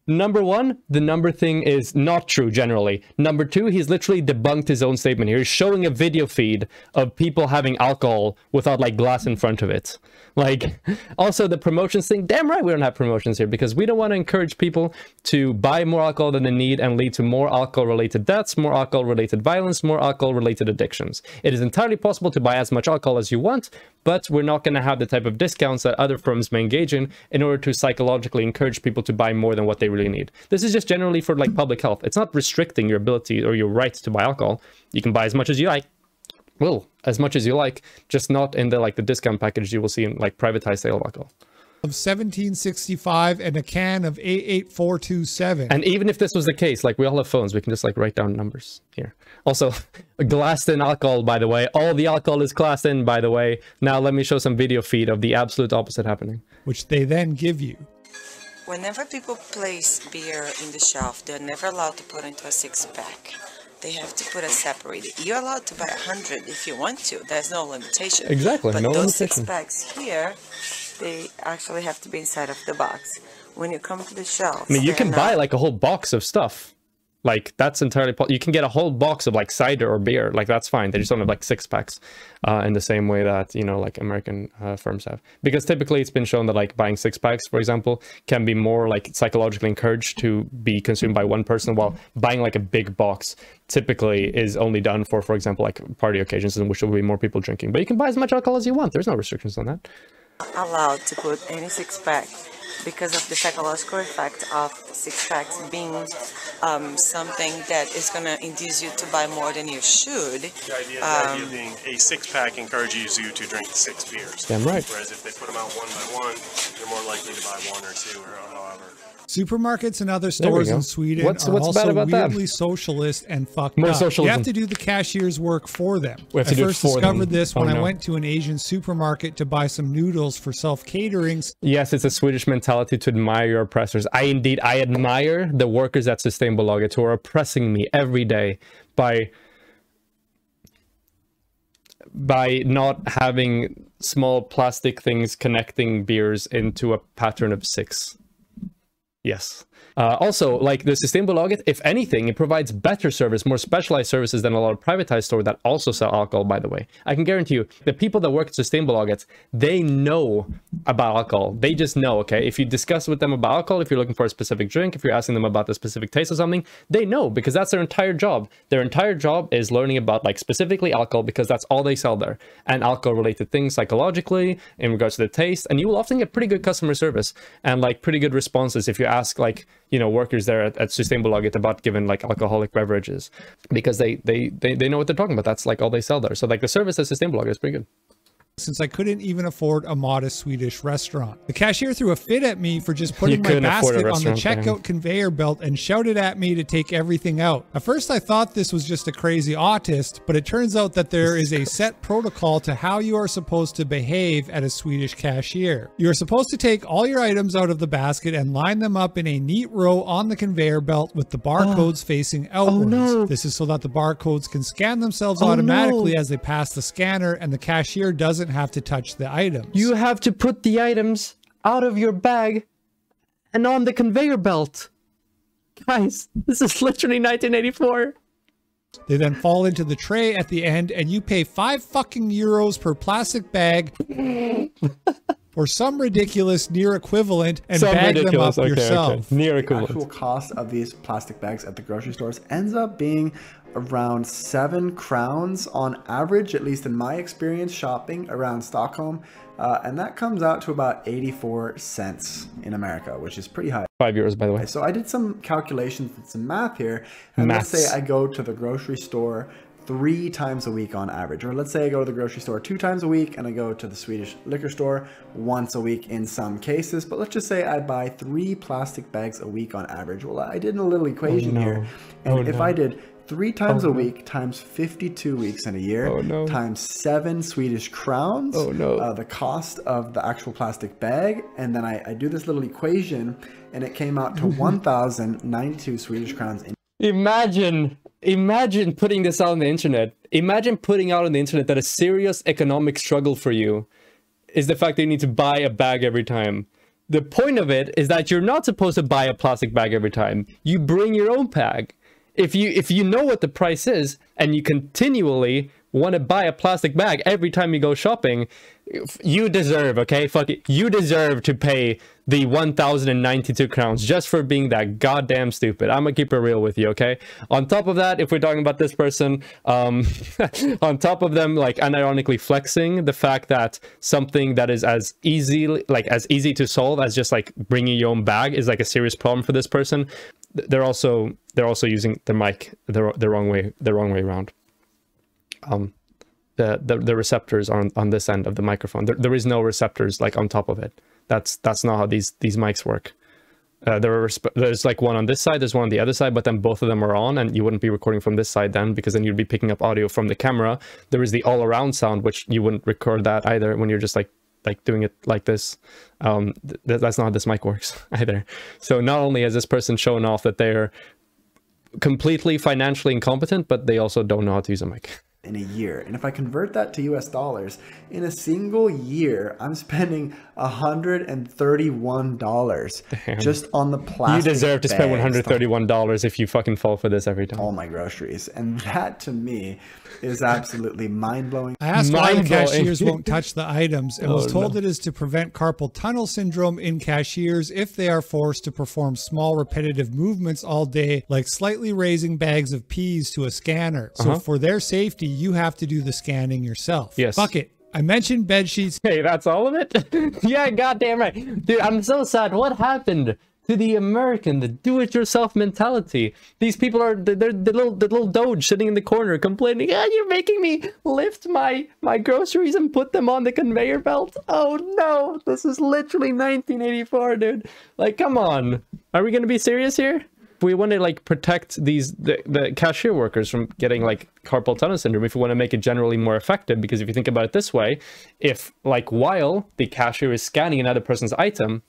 Number one, the number thing is not true generally. Number two, he's literally debunked his own statement here. He's showing a video feed of people having alcohol without like glass in front of it. Like, also the promotions thing, damn right we don't have promotions here, because we don't want to encourage people to buy more alcohol than they need and lead to more alcohol-related deaths, more alcohol-related violence, more alcohol-related addictions. It is entirely possible to buy as much alcohol as you want, but we're not going to have the type of discounts that other firms may engage in order to psychologically encourage people to buy more than what they really need. This is just generally for like public health. It's not restricting your ability or your right to buy alcohol. You can buy as much as you like. Well, as much as you like, just not in the discount package you will see in like privatized sale of alcohol. Of 1765 and a can of 88427. And even if this was the case, like we all have phones, we can just like write down numbers here. Also, glassed in alcohol, by the way. All the alcohol is glassed in, by the way. Now let me show some video feed of the absolute opposite happening. Which they then give you. Whenever people place beer in the shelf, they're never allowed to put into a 6-pack. They have to put it separated. You're allowed to buy 100 if you want to. There's no limitation. Exactly, but no those limitation. 6-packs here, they actually have to be inside of the box. When you come to the shelf, I mean, you can buy like a whole box of stuff. Like that's entirely possible. You can get a whole box of like cider or beer. Like that's fine. They just don't have like 6-packs in the same way that, like American firms have. Because typically it's been shown that like buying 6-packs, for example, can be more like psychologically encouraged to be consumed by one person, while buying like a big box typically is only done for example, like party occasions in which there will be more people drinking. But you can buy as much alcohol as you want. There's no restrictions on that. Allowed to put any 6-pack because of the psychological effect of 6-packs being something that is going to induce you to buy more than you should. The idea of being a 6-pack encourages you to drink 6 beers. Damn right. Whereas if they put them out one by one, you're more likely to buy 1 or 2 or however. Supermarkets and other stores in Sweden are also weirdly socialist and fucked More up. socialism. You have to do the cashier's work for them. We have to I do it first for them. discovered this when Oh, I no. went to an Asian supermarket to buy some noodles for self-catering. Yes, it's a Swedish mentality to admire your oppressors. I admire the workers at Systembolaget who are oppressing me every day by not having small plastic things connecting beers into a pattern of 6. Yes. Also, like the Systembolaget, if anything, it provides better service, more specialized services than a lot of privatized stores that also sell alcohol, by the way. I can guarantee you, the people that work at Systembolaget, they know about alcohol. They just know, okay? If you discuss with them about alcohol, if you're looking for a specific drink, if you're asking them about the specific taste of something, they know, because that's their entire job. Their entire job is learning about, like, specifically alcohol, because that's all they sell there. And alcohol-related things psychologically, in regards to the taste, and you will often get pretty good customer service and, like, pretty good responses if you ask, like, workers there at Systembolaget about giving like alcoholic beverages, because they know what they're talking about. That's like all they sell there. So like the service at Systembolaget is pretty good. since I couldn't even afford a modest Swedish restaurant. The cashier threw a fit at me for just putting my basket on the checkout conveyor belt and shouted at me to take everything out. At first I thought this was just a crazy autist, but it turns out that there is a set protocol to how you are supposed to behave at a Swedish cashier. You are supposed to take all your items out of the basket and line them up in a neat row on the conveyor belt with the barcodes facing outwards. This is so that the barcodes can scan themselves automatically as they pass the scanner, and the cashier doesn't have to touch the items. You have to put the items out of your bag and on the conveyor belt. Guys, this is literally 1984. They then fall into the tray at the end, and you pay €5 per plastic bag or some ridiculous near equivalent and bag them up yourself. Near The equivalent. actual cost of these plastic bags at the grocery stores ends up being around 7 crowns on average, at least in my experience shopping around Stockholm. And that comes out to about 84 cents in America, which is pretty high. €5, by the way. So I did some calculations and some math here. And let's say I go to the grocery store 3 times a week on average. Or let's say I go to the grocery store 2 times a week and I go to the Swedish liquor store once a week in some cases. But let's just say I buy 3 plastic bags a week on average. Well, I did a little equation here. And if I did 3 times a week times 52 weeks in a year times 7 Swedish crowns, the cost of the actual plastic bag, and then I do this little equation and it came out to 1,092 Swedish crowns. Imagine putting this out on the internet. Imagine putting out on the internet that a serious economic struggle for you is the fact that you need to buy a bag every time. The point of it is that you're not supposed to buy a plastic bag every time. You bring your own bag. If you know what the price is and you continually want to buy a plastic bag every time you go shopping, you deserve, okay? Fuck it. You deserve to pay the 1,092 crowns just for being that goddamn stupid. I'm gonna keep it real with you, okay? On top of that, if we're talking about this person, on top of them, like, unironically flexing the fact that something that is as easy to solve as just like bringing your own bag is like a serious problem for this person, they're also using the mic the wrong way around. The receptors are on this end of the microphone. There is no receptors like on top of it. That's not how these mics work. There's like one on this side, there's one on the other side, but then both of them are on, and you wouldn't be recording from this side then, because then you'd be picking up audio from the camera. There is the all around sound, which you wouldn't record that either when you're just like doing it like this. That's not how this mic works either. So not only has this person shown off that they're completely financially incompetent, but they also don't know how to use a mic. In a year. And if I convert that to US dollars, in a single year, I'm spending $131 just on the plastic. You deserve to spend $131 if you fucking fall for this every time. All my groceries. And that to me is absolutely mind-blowing. I asked why the cashiers won't touch the items and was told it is to prevent carpal tunnel syndrome in cashiers if they are forced to perform small repetitive movements all day, like slightly raising bags of peas to a scanner. So for their safety, you have to do the scanning yourself. Yes. Fuck it. I mentioned bed sheets. Hey, that's all of it? Yeah, goddamn right. Dude, I'm so sad. What happened to the American, the do-it-yourself mentality? They're the little doge sitting in the corner complaining, you're making me lift my groceries and put them on the conveyor belt. Oh no, this is literally 1984, dude. Like, come on. Are we gonna be serious here? We want to like protect the cashier workers from getting like carpal tunnel syndrome, if we want to make it generally more effective, because if you think about it this way, if like while the cashier is scanning another person's item,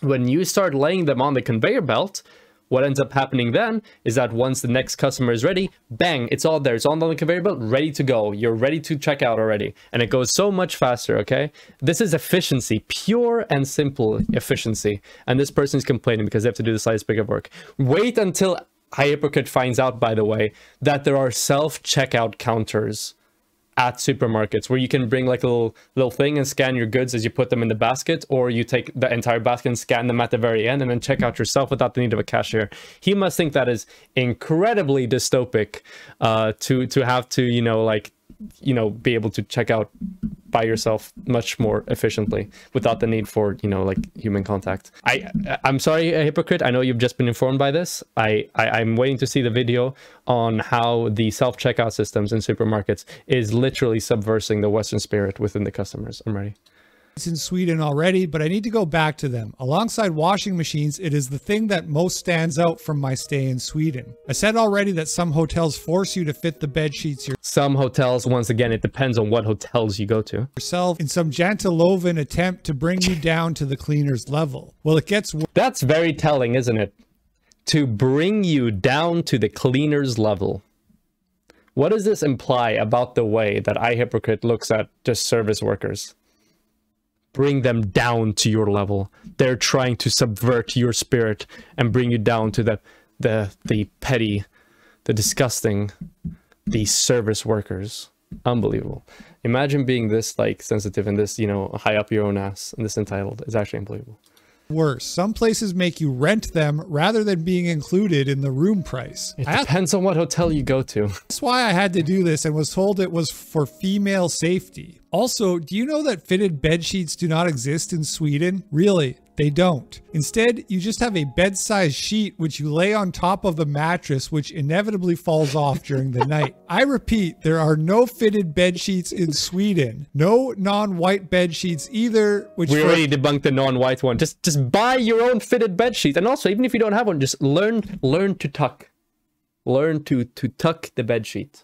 when you start laying them on the conveyor belt, what ends up happening then is that once the next customer is ready, bang, it's all there. It's on the conveyor belt, ready to go. You're ready to check out already. And it goes so much faster, okay? This is efficiency, pure and simple efficiency. And this person is complaining because they have to do the slightest bit of work. Wait until Hypocrite finds out, by the way, that there are self-checkout counters at supermarkets where you can bring like a little thing and scan your goods as you put them in the basket, or you take the entire basket and scan them at the very end and then check out yourself without the need of a cashier. He must think that is incredibly dystopic to have to, be able to check out by yourself much more efficiently without the need for, you know, like human contact. I'm sorry, a hypocrite. I know you've just been informed by this. I'm waiting to see the video on how the self-checkout systems in supermarkets is literally subversing the Western spirit within the customers. I'm ready. In Sweden already, but I need to go back to them. Alongside washing machines, it is the thing that most stands out from my stay in Sweden. I said already that some hotels force you to fit the bed sheets Some hotels, once again, it depends on what hotels you go to. yourself in some janteloven attempt to bring you down to the cleaner's level. Well, it gets worse. That's very telling, isn't it? To bring you down to the cleaner's level. What does this imply about the way that Hypocrite looks at just service workers? Bring them down to your level. They're trying to subvert your spirit and bring you down to the petty, the disgusting, the service workers. Unbelievable. Imagine being this like sensitive and this, you know, high up your own ass and this entitled. It's actually unbelievable. Worse. Some places make you rent them rather than being included in the room price. It depends on what hotel you go to. That's why I had to do this and was told it was for female safety. Also, do you know that fitted bed sheets do not exist in Sweden? Really, they don't. Instead, you just have a bed-sized sheet which you lay on top of the mattress, which inevitably falls off during the night. I repeat, there are no fitted bed sheets in Sweden. No non-white bed sheets either. Which we already debunked the non-white one. Just buy your own fitted bed sheet, and also even if you don't have one, just learn to tuck. Learn to tuck the bed sheet.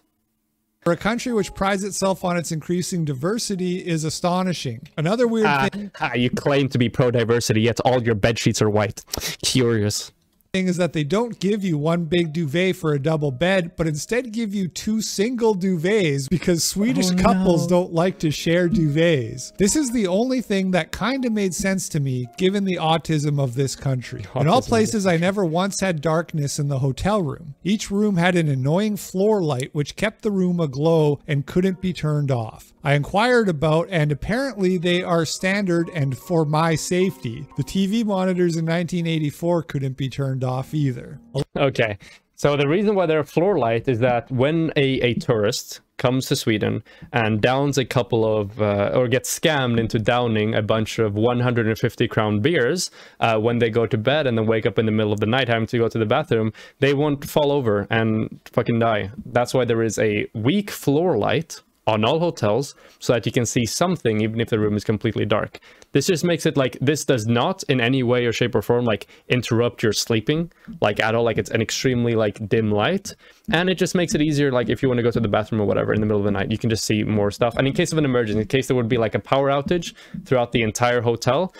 For a country which prides itself on its increasing diversity is astonishing. Another weird thing... You claim to be pro-diversity, yet all your bed sheets are white. Curious. Is that they don't give you one big duvet for a double bed, but instead give you two single duvets because Swedish couples don't like to share duvets. This is the only thing that kind of made sense to me given the autism of this country. In all places, I never once had darkness in the hotel room. Each room had an annoying floor light which kept the room aglow and couldn't be turned off. I inquired about, and apparently they are standard and for my safety. The TV monitors in 1984 couldn't be turned off either. Okay, so the reason why they're floor light is that when a tourist comes to Sweden and downs a couple of, or gets scammed into downing a bunch of 150 crown beers when they go to bed and then wake up in the middle of the night having to go to the bathroom, they won't fall over and fucking die. That's why there is a weak floor light on all hotels so that you can see something even if the room is completely dark. This just makes it like, this does not in any way or shape or form like interrupt your sleeping like at all. Like it's an extremely like dim light, and it just makes it easier like if you want to go to the bathroom or whatever in the middle of the night, you can just see more stuff. And in case of an emergency, in case there would be like a power outage throughout the entire hotel,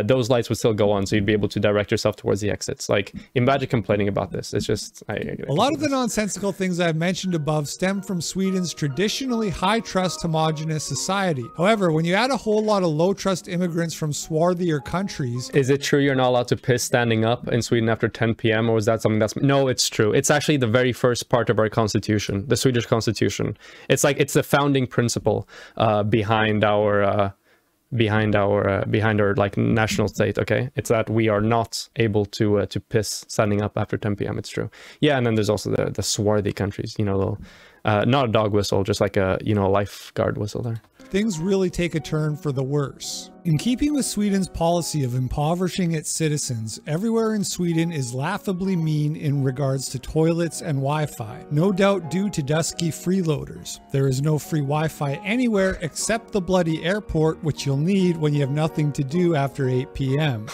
those lights would still go on, so you'd be able to direct yourself towards the exits. Like imagine complaining about this. It's just a lot of the nonsensical things I've mentioned above stem from Sweden's traditionally high trust homogenous society. However, when you add a whole lot of low trust immigrants from swarthier countries... Is it true you're not allowed to piss standing up in Sweden after 10 p.m. or is that something that's... No, it's true. It's actually the very first part of our constitution, the Swedish constitution. It's like, it's the founding principle behind our like national state. Okay, it's that we are not able to piss standing up after 10 p.m. It's true. Yeah, and then there's also the swarthy countries, you know, little not a dog whistle, just like a, you know, a lifeguard whistle there. Things really take a turn for the worse. In keeping with Sweden's policy of impoverishing its citizens, everywhere in Sweden is laughably mean in regards to toilets and Wi-Fi, no doubt due to dusky freeloaders. There is no free Wi-Fi anywhere except the bloody airport, which you'll need when you have nothing to do after 8 p.m.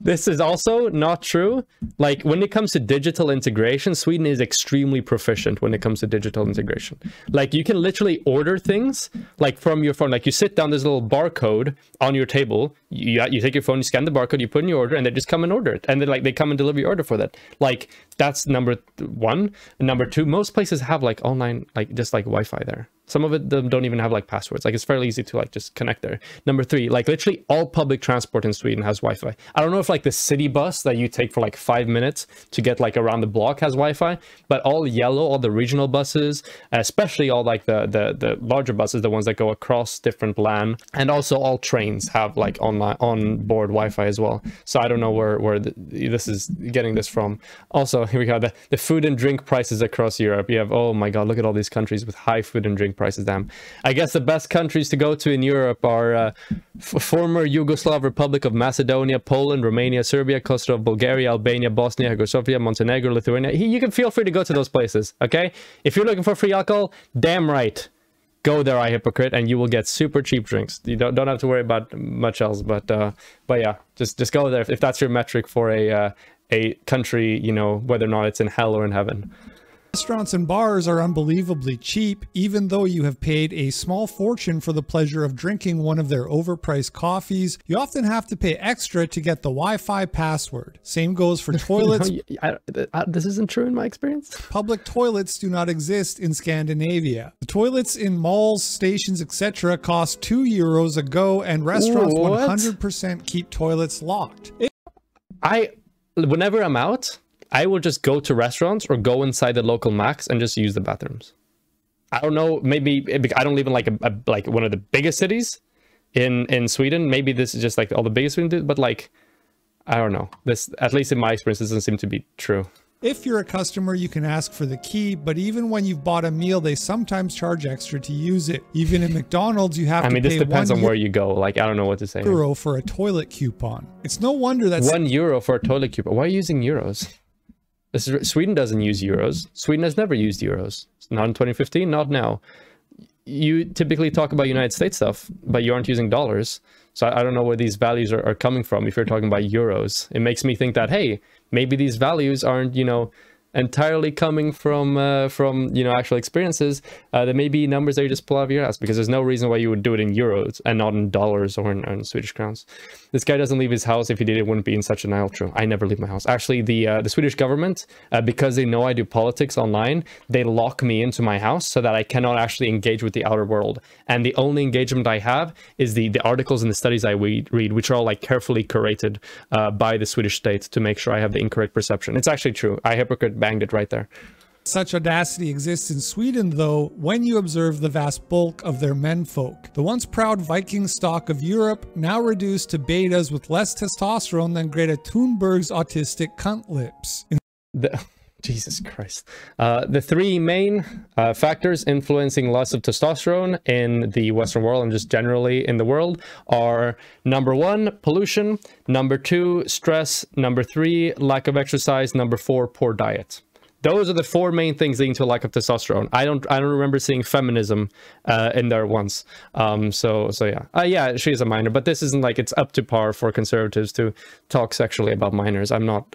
This is also not true. Like when it comes to digital integration, Sweden is extremely proficient when it comes to digital integration. Like you can literally order things like from your phone. Like you sit down, there's a little barcode on your table. You take your phone, you scan the barcode, you put in your order, and they just come and order it. And then like they come and deliver your order for that. Like that's number one. And number two, most places have like online, like just like Wi-Fi there. Some of it don't even have like passwords. Like it's fairly easy to like just connect there. Number three, like literally all public transport in Sweden has Wi-Fi. I don't know if like the city bus that you take for like 5 minutes to get like around the block has Wi-Fi, but all yellow, all the regional buses, especially all like the larger buses, the ones that go across different LAN, and also all trains have like online on-board Wi-Fi as well. So I don't know where this is getting this from. Also, here we go, the food and drink prices across Europe. You have, oh my god, look at all these countries with high food and drink prices. Damn. I guess the best countries to go to in Europe are former Yugoslav Republic of Macedonia, Poland, Romania, Serbia, Kosovo, Bulgaria, Albania, Bosnia, Herzegovina, Montenegro, Lithuania. You can feel free to go to those places, okay? If you're looking for free alcohol, damn right. Go there, Hypocrite, and you will get super cheap drinks. You don't have to worry about much else, but yeah, just go there if that's your metric for a country, you know, whether or not it's in hell or in heaven. Restaurants and bars are unbelievably cheap, even though you have paid a small fortune for the pleasure of drinking one of their overpriced coffees. You often have to pay extra to get the Wi-Fi password. Same goes for toilets. This isn't true in my experience. Public toilets do not exist in Scandinavia. The toilets in malls, stations, etc. cost €2 a go, and restaurants 100% keep toilets locked. Whenever I'm out, I will just go to restaurants or go inside the local Max and just use the bathrooms. I don't know, maybe I don't live in like one of the biggest cities in Sweden. Maybe this is just like all the biggest Sweden, but like, I don't know. This, at least in my experience, doesn't seem to be true. If you're a customer, you can ask for the key, but even when you've bought a meal, they sometimes charge extra to use it. Even in McDonald's, you have to pay this depends on where you go. Like, I don't know what to say. €1 for a toilet coupon. It's no wonder that's €1 for a toilet coupon. Why are you using euros? Sweden doesn't use euros. Sweden has never used euros. Not in 2015, not now. You typically talk about United States stuff, but you aren't using dollars. So I don't know where these values are coming from if you're talking about euros. It makes me think that, hey, maybe these values aren't, you know, entirely coming from you know, actual experiences. There may be numbers that you just pull out of your ass, because there's no reason why you would do it in euros and not in dollars or in Swedish crowns. This guy doesn't leave his house. If he did, it wouldn't be in such an aisle. True. I never leave my house. Actually, the Swedish government, because they know I do politics online, they lock me into my house so that I cannot actually engage with the outer world. And the only engagement I have is the articles and the studies I read, which are all like carefully curated by the Swedish state to make sure I have the incorrect perception. It's actually true. I Hypocrite banged it right there. Such audacity exists in Sweden, though, when you observe the vast bulk of their menfolk. The once proud Viking stock of Europe, now reduced to betas with less testosterone than Greta Thunberg's autistic cunt lips. Jesus Christ. The three main factors influencing loss of testosterone in the Western world and just generally in the world are: number 1, pollution; number 2, stress; number 3, lack of exercise; number 4, poor diet. Those are the 4 main things leading to a lack of testosterone. I don't remember seeing feminism in there once. So yeah. Yeah, she is a minor, but this isn't like it's up to par for conservatives to talk sexually about minors. I'm not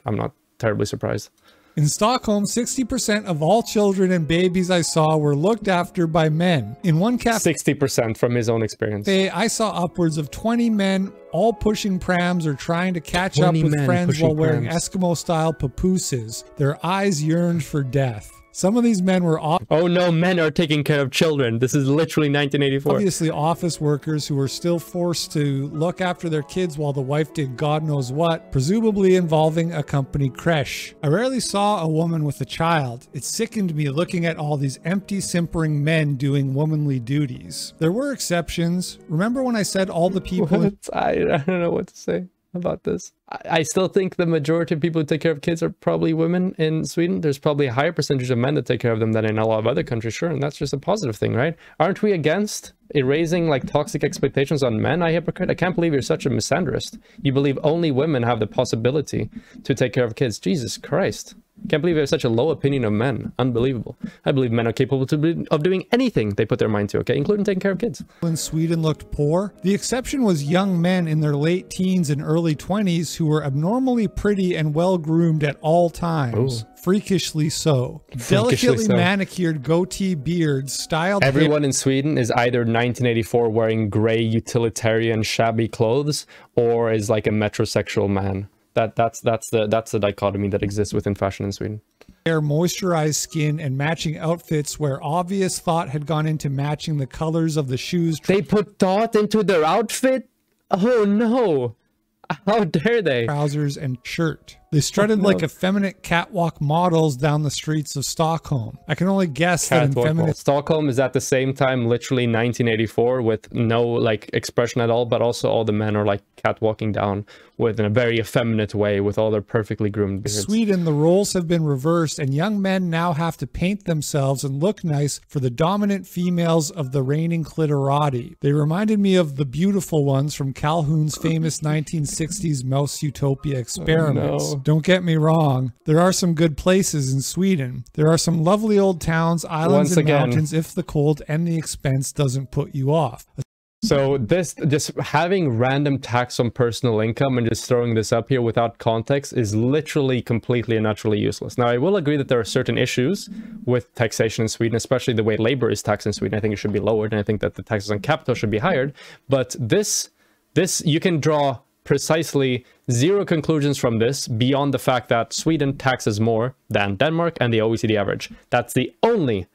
terribly surprised. In Stockholm, 60% of all children and babies I saw were looked after by men. In one cafe, 60% from his own experience. I saw upwards of 20 men all pushing prams or trying to catch up with friends while wearing Eskimo-style papooses. Their eyes yearned for death. Some of these men were oh no, men are taking care of children. This is literally 1984. Obviously office workers who were still forced to look after their kids while the wife did God knows what, presumably involving a company creche. I rarely saw a woman with a child. It sickened me looking at all these empty, simpering men doing womanly duties. There were exceptions. Remember when I said all the people... I don't know what to say about this. I still think the majority of people who take care of kids are probably women in Sweden. There's probably a higher percentage of men that take care of them than in a lot of other countries, sure, and that's just a positive thing, right? Aren't we against erasing like toxic expectations on men? I Hypocrite. I can't believe you're such a misandrist. You believe only women have the possibility to take care of kids. Jesus Christ. Can't believe you have such a low opinion of men. Unbelievable. I believe men are capable of doing anything they put their mind to, okay? Including taking care of kids. When Sweden looked poor, the exception was young men in their late teens and early 20s who were abnormally pretty and well-groomed at all times. Ooh. Freakishly so. Delicately manicured goatee beards, styled Everyone in Sweden is either 1984 wearing gray utilitarian shabby clothes or is like a metrosexual man. That's the dichotomy that exists within fashion in Sweden. Their moisturized skin and matching outfits where obvious thought had gone into matching the colors of the shoes. They put thought into their outfit? Oh no! How dare they? Trousers and shirt. They strutted like effeminate catwalk models down the streets of Stockholm. I can only guess that effeminate... Stockholm is at the same time literally 1984 with no like expression at all, but also all the men are like catwalking down in a very effeminate way with all their perfectly groomed beards. Sweden, the roles have been reversed and young men now have to paint themselves and look nice for the dominant females of the reigning clitorati. They reminded me of the beautiful ones from Calhoun's famous 1960s Mouse Utopia experiments. Oh, no. Don't get me wrong, there are some good places in Sweden. There are some lovely old towns, islands, and mountains if the cold and the expense doesn't put you off. So this, just having random tax on personal income and just throwing this up here without context is literally completely and utterly useless. Now, I will agree that there are certain issues with taxation in Sweden, especially the way labor is taxed in Sweden. I think it should be lowered, and I think that the taxes on capital should be higher. But this you can draw precisely zero conclusions from this beyond the fact that Sweden taxes more than Denmark and the OECD average. That's the only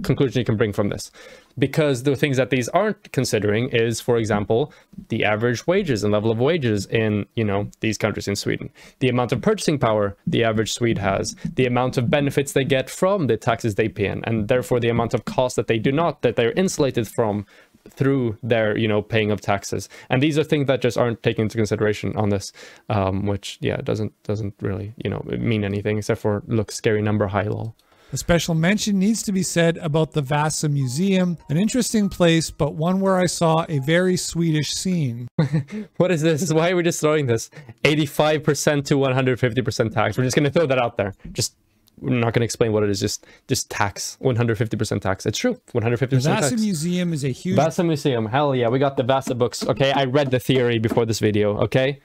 conclusion you can bring from this, because the things that these aren't considering is, for example, the average wages and level of wages in, you know, these countries in Sweden, the amount of purchasing power the average Swede has, the amount of benefits they get from the taxes they pay in, and therefore the amount of cost that they're insulated from through their, you know, paying of taxes. And these are things that just aren't taken into consideration on this, which, yeah, doesn't really, you know, mean anything except for look scary number high lol. A special mention needs to be said about the Vasa Museum, an interesting place, but one where I saw a very Swedish scene. What is this? Why are we just throwing this? 85% to 150% tax. We're just going to throw that out there. We're not going to explain what it is. Just tax. 150% tax. It's true. 150% tax. The Vasa Museum is a huge... Vasa Museum. Hell yeah. We got the Vasa books. Okay. I read the theory before this video. Okay.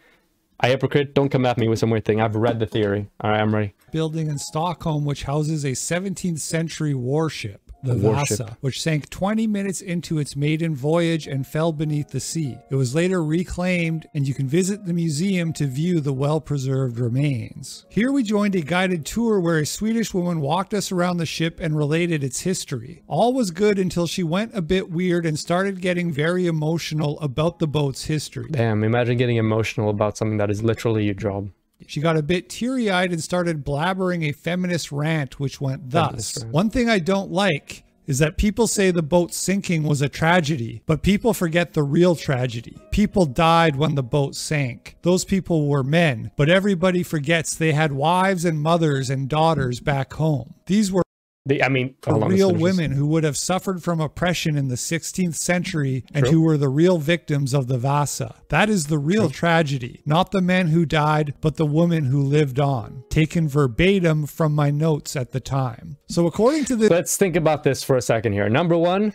I hypocrite, don't come at me with some weird thing. I've read the theory. All right, I'm ready. Building in Stockholm, which houses a 17th century warship, the Vasa, which sank 20 minutes into its maiden voyage and fell beneath the sea. It was later reclaimed, and you can visit the museum to view the well-preserved remains. Here we joined a guided tour where a Swedish woman walked us around the ship and related its history. All was good until she went a bit weird and started getting very emotional about the boat's history. Damn, imagine getting emotional about something that is literally your job. She got a bit teary-eyed and started blabbering a feminist rant, which went thus. One thing I don't like is that people say the boat sinking was a tragedy, but people forget the real tragedy. People died when the boat sank. Those people were men, but everybody forgets they had wives and mothers and daughters back home. These were real women who would have suffered from oppression in the 16th century and who were the real victims of the Vasa. That is the real tragedy, not the men who died, but the women who lived on. Taken verbatim from my notes at the time. So according to the... Let's think about this for a second here. Number one,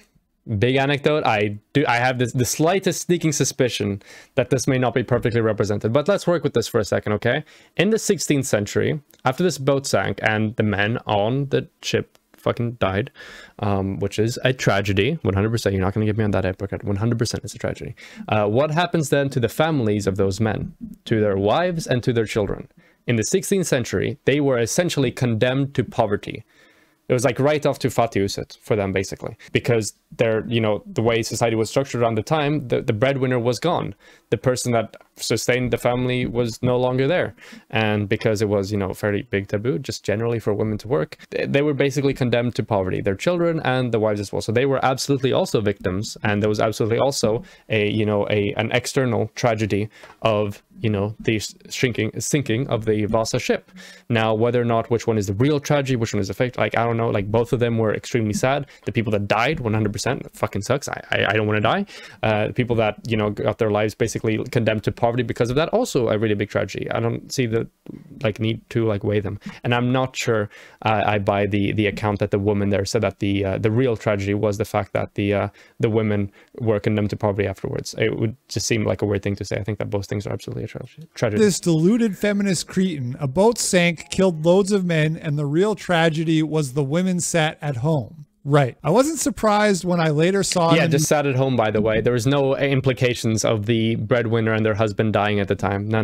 big anecdote. I have the slightest sneaking suspicion that this may not be perfectly represented, but let's work with this for a second, okay? In the 16th century, after this boat sank and the men on the ship fucking died, which is a tragedy. 100%. You're not going to get me on that hypocrite. 100% is a tragedy. What happens then to the families of those men, to their wives and to their children? In the 16th century, they were essentially condemned to poverty. It was like right off to fattighuset for them, basically, because they're, you know, the way society was structured around the time, the breadwinner was gone. The person that sustained the family was no longer there. And because it was, you know, fairly big taboo, just generally for women to work, they were basically condemned to poverty, their children and the wives as well. So they were absolutely also victims. And there was absolutely also an external tragedy of, you know, the sinking of the Vasa ship. Now, whether or not which one is the real tragedy, which one is the fake, like, I don't know, like both of them were extremely sad. The people that died, 100%, fucking sucks. I don't want to die. The people that, you know, got their lives basically condemned to poverty because of that, also a really big tragedy. I don't see the need to weigh them. And I'm not sure I buy the account that the woman there said that the real tragedy was the fact that the women were condemned to poverty afterwards. It would just seem like a weird thing to say. I think that both things are absolutely a tragedy. This deluded feminist cretin, a boat sank, killed loads of men, and the real tragedy was the women sat at home. Right. I wasn't surprised when I later saw Yeah, just sat at home, by the way. There was no implications of the breadwinner and their husband dying at the time. No.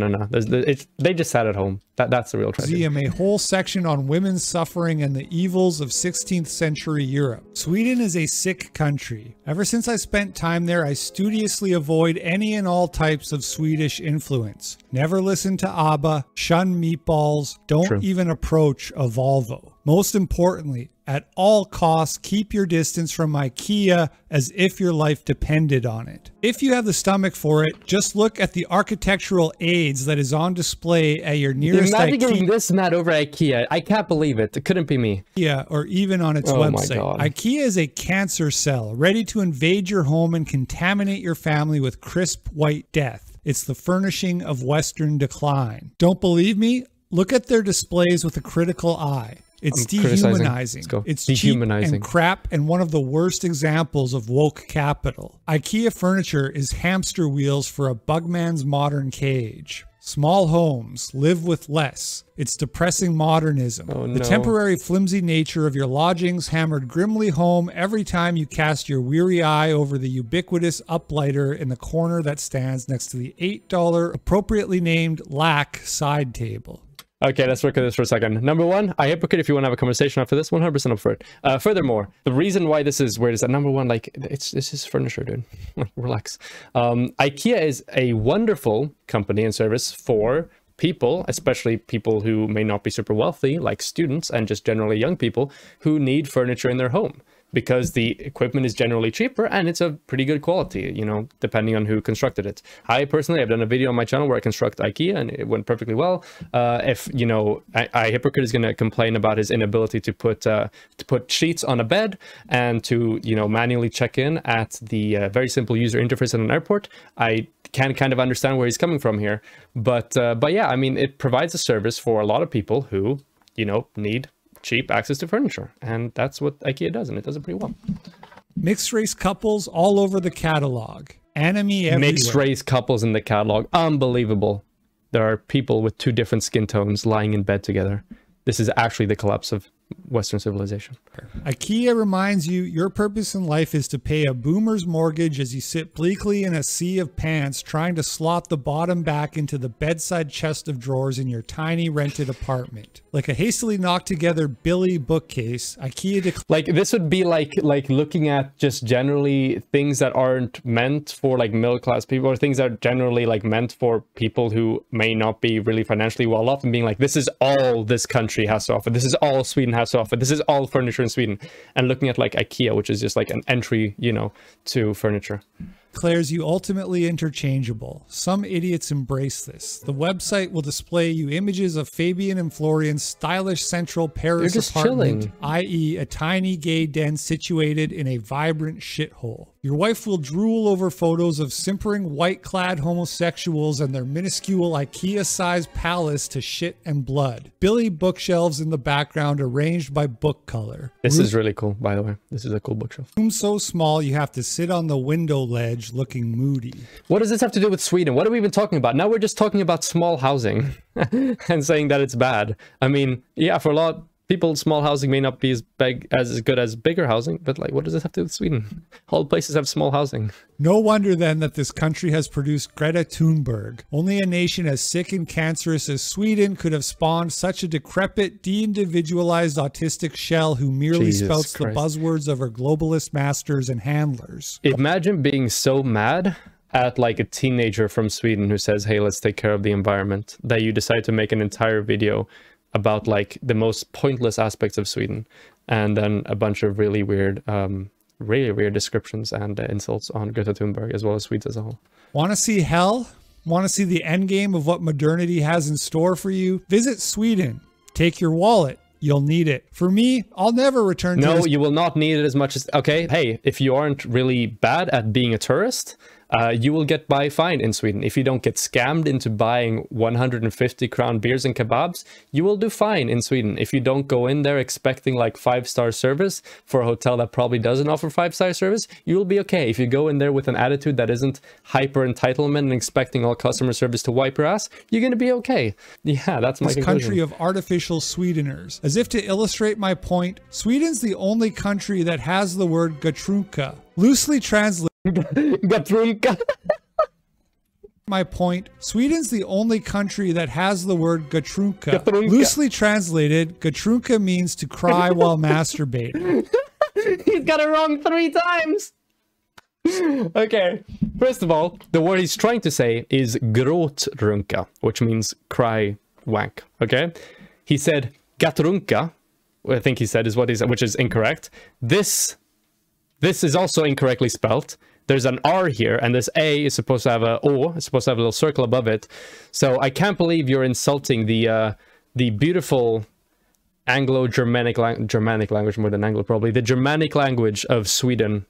They just sat at home. That's the real tragedy. a whole section on women's suffering and the evils of 16th century Europe. Sweden is a sick country. Ever since I spent time there, I studiously avoid any and all types of Swedish influence. Never listen to ABBA, shun meatballs, don't even approach a Volvo. Most importantly, at all costs, keep your distance from IKEA as if your life depended on it. If you have the stomach for it, just look at the architectural aids that is on display at your nearest Imagine getting IKEA. this mad over IKEA. I can't believe it. It couldn't be me. Or even on its website. IKEA is a cancer cell ready to invade your home and contaminate your family with crisp white death. It's the furnishing of Western decline. Don't believe me? Look at their displays with a critical eye. It's dehumanizing. It's dehumanizing. Cheap and crap, and one of the worst examples of woke capital. IKEA furniture is hamster wheels for a bugman's modern cage. Small homes live with less. It's depressing modernism. Oh, no. The temporary flimsy nature of your lodgings hammered grimly home every time you cast your weary eye over the ubiquitous uplighter in the corner that stands next to the $8 appropriately named lack side table. Okay, let's work on this for a second. Number one, I hypocrite. If you want to have a conversation after this, 100% up for it. Furthermore, the reason why this is weird is that number one, like, it's just furniture, dude. Relax. IKEA is a wonderful company and service for people, especially people who may not be super wealthy, like students and just generally young people who need furniture in their home, because the equipment is generally cheaper and it's of pretty good quality, you know, depending on who constructed it. I personally have done a video on my channel where I construct IKEA and it went perfectly well. If, you know, I Hypocrite is going to complain about his inability to put sheets on a bed and to, you know, manually check in at the very simple user interface at an airport, I can kind of understand where he's coming from here. But yeah, I mean, it provides a service for a lot of people who, you know, need cheap access to furniture, and that's what IKEA does, and it does it pretty well. Mixed race couples all over the catalog. Anime everywhere. Mixed race couples in the catalog. Unbelievable. There are people with two different skin tones lying in bed together. This is actually the collapse of Western civilization. IKEA reminds you your purpose in life is to pay a boomer's mortgage as you sit bleakly in a sea of pants trying to slot the bottom back into the bedside chest of drawers in your tiny rented apartment. Like a hastily knocked together Billy bookcase, IKEA like this would be like looking at just generally things that aren't meant for like middle class people, or things that are generally like meant for people who may not be really financially well off, and being like, this is all this country has to offer. This is all Sweden has to offer. This is all furniture in Sweden. And looking at like IKEA, which is just like an entry, you know, to furniture. declares you ultimately interchangeable. Some idiots embrace this. The website will display you images of Fabian and Florian's stylish central Paris apartment, i.e. a tiny gay den situated in a vibrant shithole. Your wife will drool over photos of simpering white-clad homosexuals and their minuscule IKEA-sized palace to shit and blood. Billy bookshelves in the background arranged by book color. This is really cool, by the way. This is a cool bookshelf. Room so small you have to sit on the window ledge looking moody. What does this have to do with Sweden? What are we even talking about? Now we're just talking about small housing and saying that it's bad. I mean, yeah, for a lot of people, small housing may not be as good as bigger housing, but like, what does this have to do with Sweden? All places have small housing. No wonder then that this country has produced Greta Thunberg. Only a nation as sick and cancerous as Sweden could have spawned such a decrepit, de-individualized autistic shell who merely spouts the buzzwords of her globalist masters and handlers. Imagine being so mad at like a teenager from Sweden who says, hey, let's take care of the environment, that you decide to make an entire video about like the most pointless aspects of Sweden, and then a bunch of really weird descriptions and insults on Greta Thunberg as well as Swedes as a whole. Want to see hell? Want to see the end game of what modernity has in store for you? Visit Sweden. Take your wallet. You'll need it. For me, I'll never return to this. No, you will not need it as much as... Okay, hey, if you aren't really bad at being a tourist, you will get by fine in Sweden. If you don't get scammed into buying 150 crown beers and kebabs, you will do fine in Sweden. If you don't go in there expecting like 5-star service for a hotel that probably doesn't offer 5-star service, you will be okay. If you go in there with an attitude that isn't hyper entitlement and expecting all customer service to wipe your ass, you're going to be okay. Yeah, that's my conclusion. Country of artificial sweeteners. As if to illustrate my point, Sweden's the only country that has the word gatrunka. Loosely translated. Gatrunka. My point, Sweden's the only country that has the word gatrunka. Gatrunka. Loosely translated, gatrunka means to cry while masturbating. He's got it wrong 3 times. Okay, first of all, the word he's trying to say is gråtrunka, which means cry wank. Okay, he said gatrunka, I think he said is what he said, which is incorrect. This is also incorrectly spelt. There's an R here, and this A is supposed to have a O. It's supposed to have a little circle above it. So I can't believe you're insulting the beautiful Anglo-Germanic language, more than Anglo probably, the Germanic language of Sweden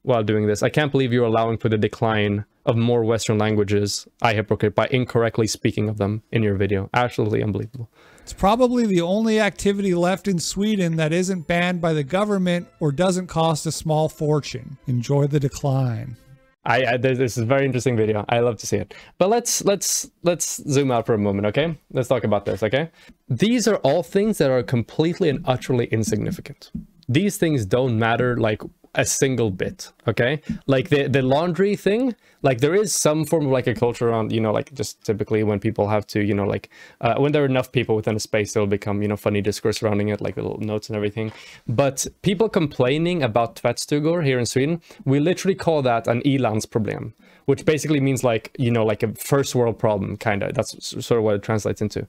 while doing this. I can't believe you're allowing for the decline of more Western languages, I hypocrite, by incorrectly speaking of them in your video. Absolutely unbelievable. It's probably the only activity left in Sweden that isn't banned by the government or doesn't cost a small fortune. Enjoy the decline. This is a very interesting video. I love to see it. But let's zoom out for a moment, okay? Let's talk about this, okay? These are all things that are completely and utterly insignificant. These things don't matter like a single bit, okay? Like the laundry thing, like there is some form of like a culture around, you know, like just typically when people have to, you know, like when there are enough people within a space, there'll become, you know, funny discourse surrounding it, like little notes and everything. But people complaining about tvättstugor here in Sweden, we literally call that an ilandsproblem, which basically means like, you know, like a first world problem, kind of. That's sort of what it translates into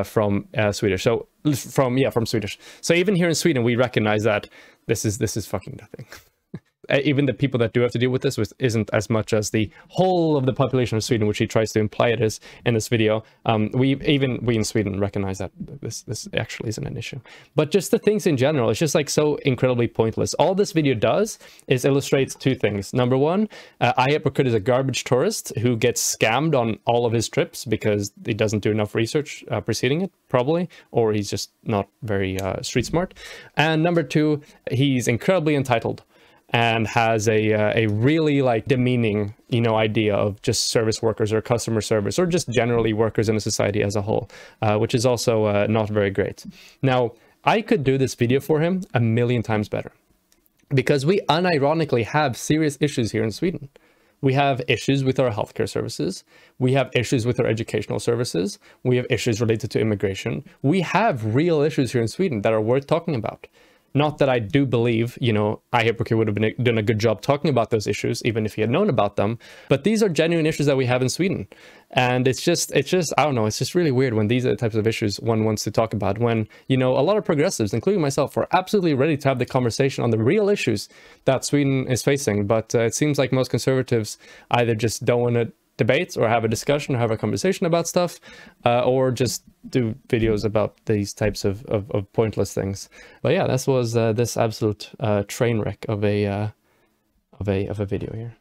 from Swedish. So from Swedish. So even here in Sweden, we recognize that this is fucking nothing. Even the people that do have to deal with this isn't as much as the whole of the population of Sweden, which he tries to imply it is in this video. We in Sweden recognize that this actually isn't an issue. But just the things in general, it's just like so incredibly pointless. All this video does is illustrates 2 things. Number one, I hypocrite is a garbage tourist who gets scammed on all of his trips because he doesn't do enough research preceding it, probably, or he's just not very street smart. And number 2, he's incredibly entitled and has a really like demeaning, you know, idea of just service workers or customer service or just generally workers in a society as a whole, which is also not very great. Now, I could do this video for him 1,000,000 times better because we unironically have serious issues here in Sweden. We have issues with our healthcare services. We have issues with our educational services. We have issues related to immigration. We have real issues here in Sweden that are worth talking about. Not that I do believe, you know, I hypocrite would have done a good job talking about those issues, even if he had known about them. But these are genuine issues that we have in Sweden. And it's just, I don't know, it's just really weird when these are the types of issues one wants to talk about, when, you know, a lot of progressives, including myself, are absolutely ready to have the conversation on the real issues that Sweden is facing. But it seems like most conservatives either just don't want to debate or have a discussion or have a conversation about stuff, or just do videos about these types of pointless things. But yeah, this was this absolute train wreck of a video here.